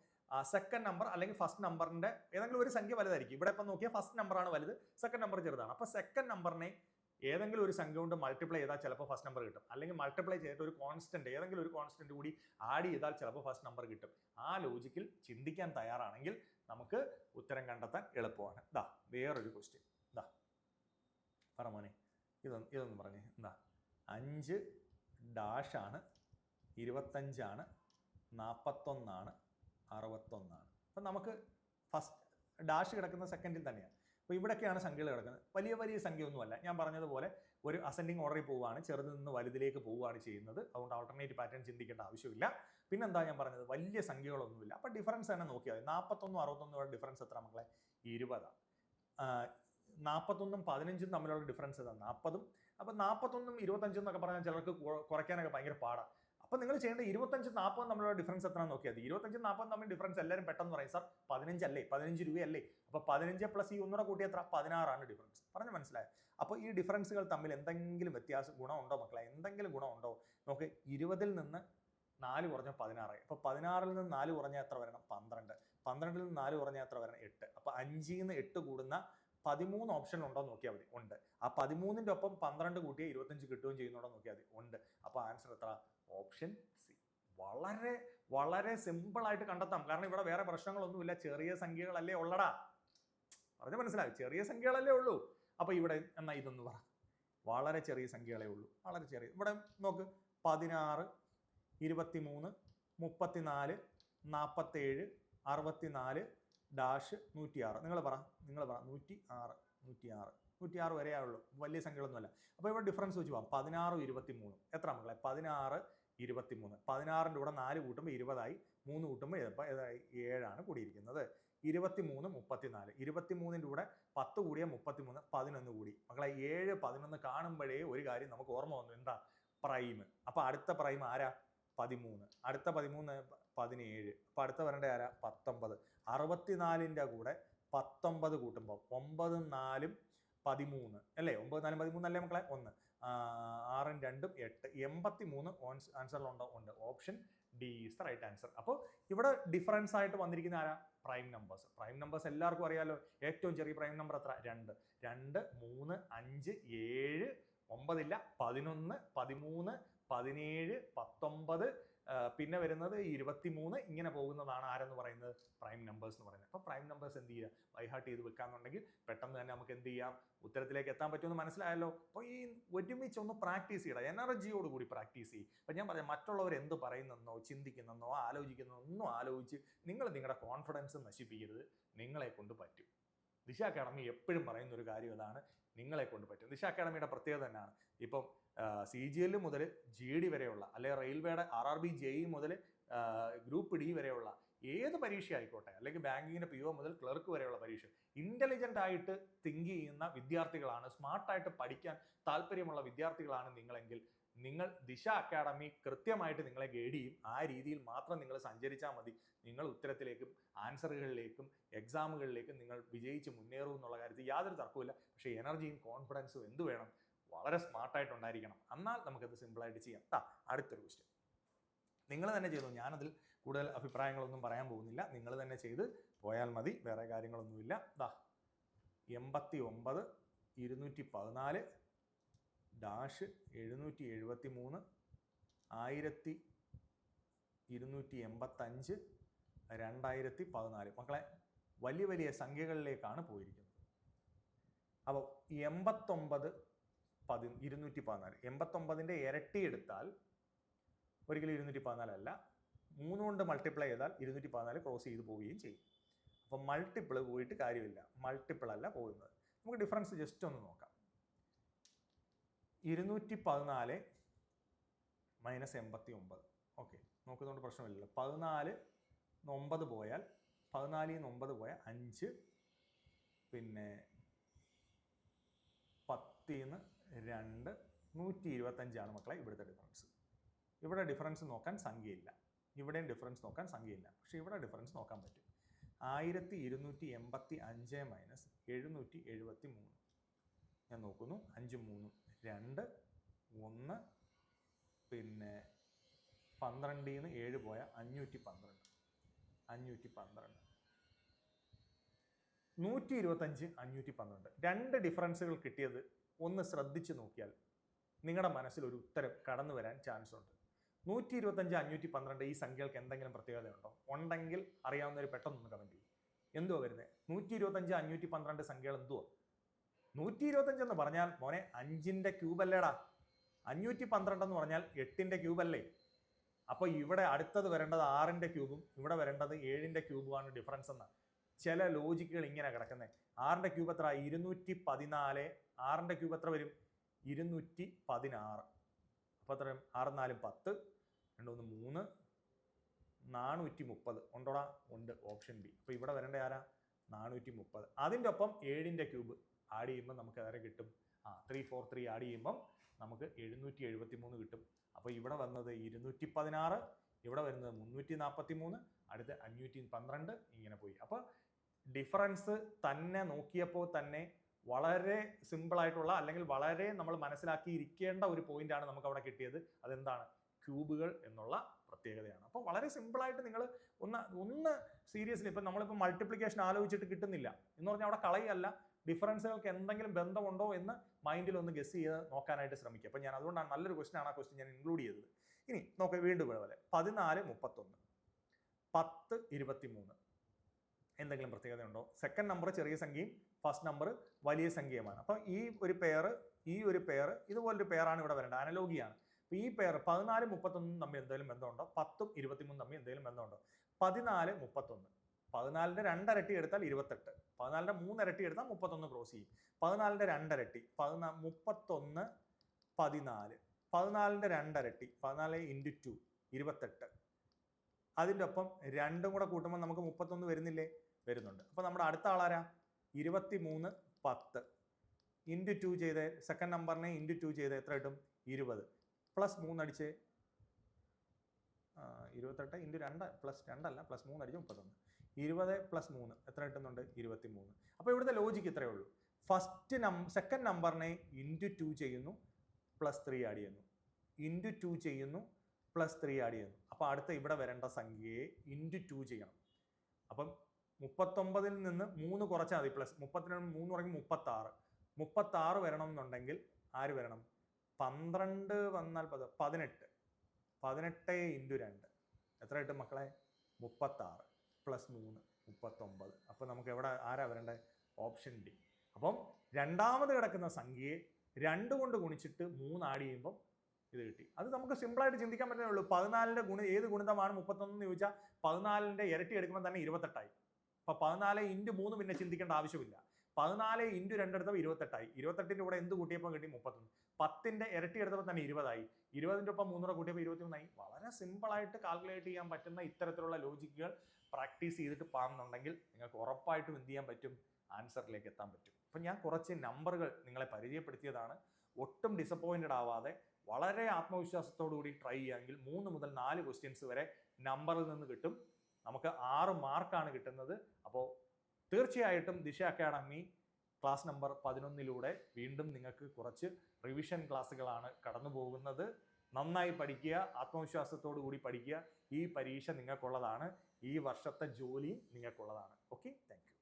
സെക്കൻഡ് നമ്പർ അല്ലെങ്കിൽ ഫസ്റ്റ് നമ്പറിന്റെ ഏതെങ്കിലും ഒരു സംഖ്യ വലുതായിരിക്കും. ഇവിടെ ഇപ്പം നോക്കിയാൽ ഫസ്റ്റ് നമ്പറാണ് വലുത്, സെക്കൻഡ് നമ്പർ ചെറുതാണ്. അപ്പോൾ സെക്കൻഡ് നമ്പറിനെ ഏതെങ്കിലും ഒരു സംഖ്യ കൊണ്ട് മൾട്ടിപ്ലൈ ചെയ്താൽ ചിലപ്പോൾ ഫസ്റ്റ് നമ്പർ കിട്ടും, അല്ലെങ്കിൽ മൾട്ടിപ്ലൈ ചെയ്തിട്ട് ഒരു കോൺസ്റ്റന്റ് ഏതെങ്കിലും ഒരു കോൺസ്റ്റന്റ് കൂടി ആഡ് ചെയ്താൽ ചിലപ്പോൾ ഫസ്റ്റ് നമ്പർ കിട്ടും. ആ ലോജിക്കിൽ ചിന്തിക്കാൻ തയ്യാറാണെങ്കിൽ നമുക്ക് ഉത്തരം കണ്ടെത്താൻ എളുപ്പമാണ്. ഇതാ വേറൊരു ക്വസ്റ്റ്യൻ. ഇതാ പറ മോനെ, ഇതൊന്നും പറഞ്ഞേ. എന്താ 5 ഡാഷാണ്, 25 41 61. അപ്പം നമുക്ക് ഫസ്റ്റ് ഡാഷ് കിടക്കുന്ന സെക്കൻഡിൽ തന്നെയാണ്. അപ്പോൾ ഇവിടെയൊക്കെയാണ് സംഖ്യകൾ കിടക്കുന്നത്. വലിയ സംഖ്യയൊന്നുമല്ല. ഞാൻ പറഞ്ഞതുപോലെ ഒരു അസെൻഡിങ് ഓർഡറിൽ പോവുകയാണ്, ചെറുതിൽ നിന്ന് വലുതിലേക്ക് പോവുകയാണ് ചെയ്യുന്നത്. അതുകൊണ്ട് ആൾട്ടർനേറ്റീവ് പാറ്റേൺ ചിന്തിക്കേണ്ട ആവശ്യമില്ല. പിന്നെന്താ ഞാൻ പറഞ്ഞത്? വലിയ സംഖ്യകളൊന്നുമില്ല. അപ്പോൾ ഡിഫറൻസ് തന്നെ നോക്കിയാൽ 41 61 ഡിഫറൻസ് എത്ര മക്കളെ? 20. 41 15 തമ്മിലുള്ള ഡിഫറൻസ് ഏതാണ്? 40. അപ്പോൾ 41 25 എന്നൊക്കെ പറഞ്ഞാൽ ചിലർക്ക് കുറയ്ക്കാനൊക്കെ ഭയങ്കര പാടാണ്. അപ്പോൾ നിങ്ങൾ ചെയ്യേണ്ടത് 25 40 തമ്മിലുള്ള ഡിഫറൻസ് എത്ര നോക്കിയാൽ 25 40 തമ്മിൽ ഡിഫറൻസ് എല്ലാവരും പെട്ടെന്ന് പറയും, സാർ 15 അല്ലേ, 15 രൂപയല്ലേ? അപ്പോൾ 15 പ്ലസ് ഈ ഒന്നുകൂടെ കൂട്ടി എത്ര? 16 ഡിഫറൻസ്. പറഞ്ഞ് മനസ്സിലായോ? അപ്പോൾ ഈ ഡിഫറൻസുകൾ തമ്മിൽ എന്തെങ്കിലും ഗുണമുണ്ടോ മക്കളെ? എന്തെങ്കിലും ഗുണമുണ്ടോ? നമുക്ക് 20 നിന്ന് 4 കുറഞ്ഞ 16. അപ്പോൾ 16 നിന്ന് 4 കുറഞ്ഞാൽ എത്ര വരണം? 12. 12 നിന്ന് 4 കുറഞ്ഞാൽ എത്ര വരണം? 8. അപ്പോൾ 5 നിന്ന് 8 കൂടുന്ന 13 ഓപ്ഷൻ ഉണ്ടോ നോക്കിയാൽ മതി. ഉണ്ട്. ആ 13ന്റെ ഒപ്പം 12 കൂട്ടിയാൽ 25 കിട്ടുകയും ചെയ്യുന്നുണ്ടോ നോക്കിയാൽ മതി. ഉണ്ട്. അപ്പോൾ ആൻസർ എത്ര? Option C. വളരെ വളരെ സിമ്പിൾ ആയിട്ട് കണ്ടെത്താം. കാരണം ഇവിടെ വേറെ പ്രശ്നങ്ങളൊന്നുമില്ല. ചെറിയ സംഖ്യകളല്ലേ ഉള്ളടാ. പറഞ്ഞ് മനസ്സിലായി? ചെറിയ സംഖ്യകളല്ലേ ഉള്ളൂ. അപ്പോൾ ഇവിടെ എന്നാ ഇതൊന്ന് പറ. വളരെ ചെറിയ സംഖ്യകളേ ഉള്ളൂ. വളരെ ചെറിയ. ഇവിടെ നോക്ക്, 16 23 34 47 64 ഡാഷ് 106. നിങ്ങൾ പറ 106 വരെയാവുള്ളൂ. വലിയ സംഖ്യകളൊന്നുമല്ല. അപ്പോൾ ഇവിടെ ഡിഫറൻസ് വെച്ച് പോകാം. 16 23 എത്ര മക്കളെ? 16 23. 16ന്റെ കൂടെ 4 കൂട്ടുമ്പോൾ 20 ആയി, 3 കൂട്ടുമ്പോൾ ഏതായി? 7 കൂടിയിരിക്കുന്നത്. 23 34. 23ന്റെ കൂടെ 10 കൂടിയ 33, 11 കൂടി. മക്കളെ 7 11 കാണുമ്പോഴേ ഒരു കാര്യം നമുക്ക് ഓർമ്മ വന്നു. എന്താ? പ്രൈം. അപ്പോൾ അടുത്ത പ്രൈം ആരാ? 13. അടുത്ത 13 17. അപ്പോൾ അടുത്ത വരേണ്ട ആരാ? 19. 64ന്റെ കൂടെ 19 കൂട്ടുമ്പോൾ 9 4 13 അല്ലേ? 9 4 13 അല്ലേ മക്കളെ? 1 6 2 8 83 ആൻസറിലുണ്ടോ? ഉണ്ട്. Option D is the right answer. അപ്പോൾ ഇവിടെ ഡിഫറൻസ് ആയിട്ട് വന്നിരിക്കുന്ന ആരാ? Prime numbers. പ്രൈം നമ്പേഴ്സ് എല്ലാവർക്കും അറിയാലോ. ഏറ്റവും ചെറിയ പ്രൈം നമ്പർ എത്ര? 2 2 3 5 7 9 ഇല്ല 11 13 17 19 പിന്നെ വരുന്നത് 23. ഇങ്ങനെ പോകുന്നതാണ് ആരെന്ന് പറയുന്നത്? പ്രൈം നമ്പേഴ്സ് എന്ന് പറയുന്നത്. അപ്പോൾ പ്രൈം നമ്പേഴ്സ് എന്ത് ചെയ്യുക? ബൈഹാർട്ട് ചെയ്ത് വെക്കാന്നുണ്ടെങ്കിൽ പെട്ടെന്ന് തന്നെ നമുക്ക് എന്ത് ചെയ്യാം? ഉത്തരത്തിലേക്ക് എത്താൻ പറ്റുമെന്ന് മനസ്സിലായല്ലോ. അപ്പോൾ ഈ ഒരുമിച്ച് ഒന്ന് പ്രാക്ടീസ് ചെയ്യണം, എനർജിയോട് കൂടി പ്രാക്ടീസ് ചെയ്യും. അപ്പോൾ ഞാൻ പറയാം, മറ്റുള്ളവർ എന്ത് പറയുന്നെന്നോ ചിന്തിക്കുന്നെന്നോ ആലോചിക്കുന്നോ ഒന്നും ആലോചിച്ച് നിങ്ങൾ നിങ്ങളുടെ കോൺഫിഡൻസ് നശിപ്പിക്കരുത്. നിങ്ങളെ കൊണ്ട് പറ്റും. ദിശ അക്കാഡമി എപ്പോഴും പറയുന്ന ഒരു കാര്യം അതാണ്, നിങ്ങളെ കൊണ്ട് പറ്റും. ദിശ അക്കാഡമിയുടെ പ്രത്യേകത തന്നെയാണ്. ഇപ്പം CGL മുതൽ GD വരെയുള്ള, അല്ലെങ്കിൽ റെയിൽവേയുടെ RRB JE മുതൽ ഗ്രൂപ്പ് D വരെയുള്ള ഏത് പരീക്ഷ ആയിക്കോട്ടെ, അല്ലെങ്കിൽ ബാങ്കിങ്ങിന്റെ PO മുതൽ ക്ലർക്ക് വരെയുള്ള പരീക്ഷ, ഇന്റലിജന്റ് ആയിട്ട് തിങ്ക് ചെയ്യുന്ന വിദ്യാർത്ഥികളാണ്, സ്മാർട്ടായിട്ട് പഠിക്കാൻ താല്പര്യമുള്ള വിദ്യാർത്ഥികളാണ് നിങ്ങളെങ്കിൽ നിങ്ങൾ ദിശ അക്കാഡമി കൃത്യമായിട്ട് നിങ്ങളെ ഗൈഡ് ചെയ്യും. ആ രീതിയിൽ മാത്രം നിങ്ങൾ സഞ്ചരിച്ചാൽ മതി. നിങ്ങൾ ഉത്തരത്തിലേക്കും ആൻസറുകളിലേക്കും എക്സാമുകളിലേക്കും നിങ്ങൾ വിജയിച്ച് മുന്നേറും എന്നുള്ള കാര്യത്തിൽ യാതൊരു തർക്കവുമില്ല. പക്ഷേ എനർജിയും കോൺഫിഡൻസും എന്ത് വേണം? വളരെ സ്മാർട്ടായിട്ടുണ്ടായിരിക്കണം. എന്നാൽ നമുക്കത് സിമ്പിളായിട്ട് ചെയ്യാം. അടുത്തൊരു ക്വസ്റ്റ്യൻ നിങ്ങൾ തന്നെ ചെയ്തു. ഞാനതിൽ കൂടുതൽ അഭിപ്രായങ്ങളൊന്നും പറയാൻ പോകുന്നില്ല. നിങ്ങൾ തന്നെ ചെയ്ത് പോയാൽ മതി. വേറെ കാര്യങ്ങളൊന്നുമില്ല. 89 214 -773 1285 2014. മക്കളെ വലിയ വലിയ സംഖ്യകളിലേക്കാണ് പോയിരിക്കുന്നത്. അപ്പോൾ 89 214 89ന്റെ ഇരട്ടി എടുത്താൽ ഒരിക്കലും 214 അല്ല, 3 കൊണ്ട് മൾട്ടിപ്ലൈ ചെയ്താൽ 214 ക്രോസ് ചെയ്ത് പോവുകയും ചെയ്യും. അപ്പം മൾട്ടിപ്പിൾ പോയിട്ട് കാര്യമില്ല, മൾട്ടിപ്പിൾ അല്ല പോകുന്നത്. നമുക്ക് ഡിഫറൻസ് ജസ്റ്റ് ഒന്ന് നോക്കാം. 214 - 89. ഓക്കെ, നോക്കുന്നതുകൊണ്ട് പ്രശ്നമില്ലല്ലോ. 14 9 പോയാൽ 14 9 പോയാൽ 5, പിന്നെ 10 2 125 മക്കളെ ഇവിടുത്തെ ഡിഫറൻസ്. ഇവിടെ ഡിഫറൻസ് നോക്കാൻ സംഖ്യയില്ല, ഇവിടെയും ഡിഫറൻസ് നോക്കാൻ സംഖ്യയില്ല. പക്ഷേ ഇവിടെ ഡിഫറൻസ് നോക്കാൻ പറ്റും. 1285 - 773. ഞാൻ നോക്കുന്നു. 5 3 2 1, പിന്നെ 12 7 പോയാൽ 512. 125 512. രണ്ട് ഡിഫറൻസുകൾ കിട്ടിയത് ഒന്ന് ശ്രദ്ധിച്ച് നോക്കിയാൽ നിങ്ങളുടെ മനസ്സിൽ ഒരു ഉത്തരം കടന്നു വരാൻ ചാൻസ് ഉണ്ട്. 125 512 ഈ സംഖ്യകൾക്ക് എന്തെങ്കിലും പ്രത്യേകതയുണ്ടോ? ഉണ്ടെങ്കിൽ അറിയാവുന്നവർ പെട്ടെന്നൊന്ന് കമൻറ്റ് ചെയ്യും. എന്തുവാ വരുന്നത്? 125 512 സംഖ്യകൾ എന്തുവാ? 125 എന്ന് പറഞ്ഞാൽ മോനെ 5ന്റെ ക്യൂബ് അല്ലേടാ. 512 എന്ന് പറഞ്ഞാൽ 8ന്റെ ക്യൂബ് അല്ലേ? അപ്പോൾ ഇവിടെ അടുത്തത് വരേണ്ടത് 6ന്റെ ക്യൂബും ഇവിടെ വരേണ്ടത് 7ന്റെ ക്യൂബുമാണ് ഡിഫറൻസ് എന്ന്. ചില ലോജിക്കുകൾ ഇങ്ങനെ കിടക്കുന്നത്. 6ന്റെ ക്യൂബ് എത്ര? 214. 6ന്റെ ക്യൂബ് എത്ര വരും? 216. അപ്പോൾ എത്ര? 6 4 10, 2 1 3, 430. ഉണ്ടോടാ? ഉണ്ട്. Option B. അപ്പോൾ ഇവിടെ വരേണ്ട ആരാ? 430. അതിൻ്റെ ഒപ്പം 7ന്റെ ക്യൂബ് ആഡ് ചെയ്യുമ്പോൾ നമുക്ക് ഏറെ കിട്ടും? 343 ആഡ് ചെയ്യുമ്പം നമുക്ക് 773 കിട്ടും. അപ്പോൾ ഇവിടെ വന്നത് 216, ഇവിടെ വരുന്നത് 343, അടുത്ത് 512, ഇങ്ങനെ പോയി. അപ്പോൾ ഡിഫറൻസ് തന്നെ നോക്കിയപ്പോൾ തന്നെ വളരെ സിമ്പിളായിട്ടുള്ള അല്ലെങ്കിൽ വളരെ നമ്മൾ മനസ്സിലാക്കിയിരിക്കേണ്ട ഒരു പോയിന്റാണ് നമുക്ക് അവിടെ കിട്ടിയത്. അതെന്താണ്? ക്യൂബുകൾ എന്നുള്ള പ്രത്യേകതയാണ്. അപ്പോൾ വളരെ സിമ്പിളായിട്ട് നിങ്ങൾ ഒന്ന് സീരിയസ്ലി ഇപ്പം നമ്മളിപ്പോൾ മൾട്ടിപ്ലിക്കേഷൻ ആലോചിച്ചിട്ട് കിട്ടുന്നില്ല എന്ന് പറഞ്ഞാൽ അവിടെ കളയല്ല, ഡിഫറൻസുകൾക്ക് എന്തെങ്കിലും ബന്ധമുണ്ടോ എന്ന് മൈൻഡിൽ ഒന്ന് ഗസ് ചെയ്ത് നോക്കാനായിട്ട് ശ്രമിക്കുക. അപ്പം ഞാൻ അതുകൊണ്ടാണ് നല്ലൊരു ക്വസ്റ്റൻ ആണ് ആ ക്വസ്റ്റൻ ഞാൻ ഇൻക്ലൂഡ് ചെയ്തത്. ഇനി നോക്കാം വീണ്ടും പോലെ 14 31 10 23 എന്തെങ്കിലും പ്രത്യേകതയുണ്ടോ? സെക്കൻഡ് നമ്പർ ചെറിയ സംഖ്യയും ഫസ്റ്റ് നമ്പർ വലിയ സംഖ്യയുമാണ്. അപ്പോൾ ഈ ഒരു പെയർ ഇതുപോലൊരു പെയറാണ് ഇവിടെ വരേണ്ടത്, അനലോഗിയാണ്. അപ്പോൾ ഈ പെയർ 14 31 തമ്മിൽ എന്തെങ്കിലും ബന്ധമുണ്ടോ? 10 23 തമ്മിൽ എന്തെങ്കിലും ബന്ധമുണ്ടോ? 14 31. 14ന്റെ 2 ഇരട്ടി എടുത്താൽ 28. 14ന്റെ 3 ഇരട്ടി എടുത്താൽ 31 ക്രോസ് ചെയ്യും. 14ന്റെ 2 ഇരട്ടി 31 14. 14ന്റെ 2 ഇരട്ടി 14 × 2 28. അതിൻ്റെ ഒപ്പം 2 കൂടെ കൂട്ടുമ്പോൾ നമുക്ക് 31 വരുന്നില്ലേ? വരുന്നുണ്ട്. അപ്പോൾ നമ്മുടെ അടുത്ത ആളാരാ? 23 10 × 2 ചെയ്ത് സെക്കൻഡ് നമ്പറിനെ × 2 ചെയ്ത് എത്ര കിട്ടും? 20 പ്ലസ് 3 അടിച്ച് 28 × 2 പ്ലസ് 2 അല്ല, പ്ലസ് 3 അടിച്ച് 31. 20 പ്ലസ് 3 എത്ര കിട്ടുന്നുണ്ട്? 23. അപ്പോൾ ഇവിടുത്തെ ലോജിക്ക് ഇത്രയേ ഉള്ളൂ. സെക്കൻഡ് നമ്പറിനെ × 2 ചെയ്യുന്നു, പ്ലസ് 3 ആഡ് ചെയ്യുന്നു, × 2 ചെയ്യുന്നു, പ്ലസ് 3 ആഡ് ചെയ്യുന്നു. അപ്പോൾ അടുത്ത ഇവിടെ വരേണ്ട സംഖ്യയെ × 2 ചെയ്യണം. അപ്പം 39ൽ നിന്ന് 3 കുറച്ചാൽ മതി. പ്ലസ് 33 പറഞ്ഞ് 36. 36 വരണം എന്നുണ്ടെങ്കിൽ ആര് വരണം? 12 വന്നാൽ 18. 18 × 2 എത്ര കിട്ടും മക്കളെ? 36 പ്ലസ് 3 39. അപ്പോൾ നമുക്ക് എവിടെ ആരാ വരേണ്ടത്? Option D. അപ്പം രണ്ടാമത് കിടക്കുന്ന സംഖ്യയെ 2 കൊണ്ട് ഗുണിച്ചിട്ട് 3 ആഡ് ചെയ്യുമ്പോൾ ഇത് കിട്ടി. അത് നമുക്ക് സിമ്പിളായിട്ട് ചിന്തിക്കാൻ പറ്റുന്നേ ഉള്ളൂ. 14ന്റെ ഏത് ഗുണിതമാണ് 31 എന്ന് ചോദിച്ചാൽ 14ന്റെ ഇരട്ടി എടുക്കുമ്പോൾ തന്നെ 28 ആയി. അപ്പോൾ 14 × 3 പിന്നെ ചിന്തിക്കേണ്ട ആവശ്യമില്ല. 14 × 2 എടുത്തപ്പോൾ 28 ആയി. 28ന്റെ കൂടെ എന്ത് കൂട്ടിയപ്പോൾ കിട്ടി? 31. 10ന്റെ ഇരട്ടി എടുത്തപ്പോൾ തന്നെ 20 ആയി. 20ന്റെ ഒപ്പം 3 കൂട്ടിയപ്പോൾ 23 ആയി. വളരെ സിമ്പിളായിട്ട് കാൽക്കുലേറ്റ് ചെയ്യാൻ പറ്റുന്ന ഇത്തരത്തിലുള്ള ലോജിക്കുകൾ പ്രാക്ടീസ് ചെയ്തിട്ട് പാകുന്നുണ്ടെങ്കിൽ നിങ്ങൾക്ക് ഉറപ്പായിട്ടും എന്ത് ചെയ്യാൻ പറ്റും? ആൻസറിലേക്ക് എത്താൻ പറ്റും. അപ്പം ഞാൻ കുറച്ച് നമ്പറുകൾ നിങ്ങളെ പരിചയപ്പെടുത്തിയതാണ്. ഒട്ടും ഡിസപ്പോയിൻറ്റഡ് ആവാതെ വളരെ ആത്മവിശ്വാസത്തോടു കൂടി ട്രൈ ചെയ്യുകയെങ്കിൽ 3 മുതൽ 4 ക്വസ്റ്റ്യൻസ് വരെ നമ്പറിൽ നിന്ന് കിട്ടും. നമുക്ക് 6 മാർക്കാണ് കിട്ടുന്നത്. അപ്പോൾ തീർച്ചയായിട്ടും ദിശ അക്കാഡമി ക്ലാസ് നമ്പർ 11 വീണ്ടും നിങ്ങൾക്ക് കുറച്ച് റിവിഷൻ ക്ലാസ്സുകളാണ് കടന്നു പോകുന്നത്. നന്നായി പഠിക്കുക, ആത്മവിശ്വാസത്തോടു കൂടി പഠിക്കുക. ഈ പരീക്ഷ നിങ്ങൾക്കുള്ളതാണ്, ഈ വർഷത്തെ ജോലിയും നിങ്ങൾക്കുള്ളതാണ്. Okay, thank you.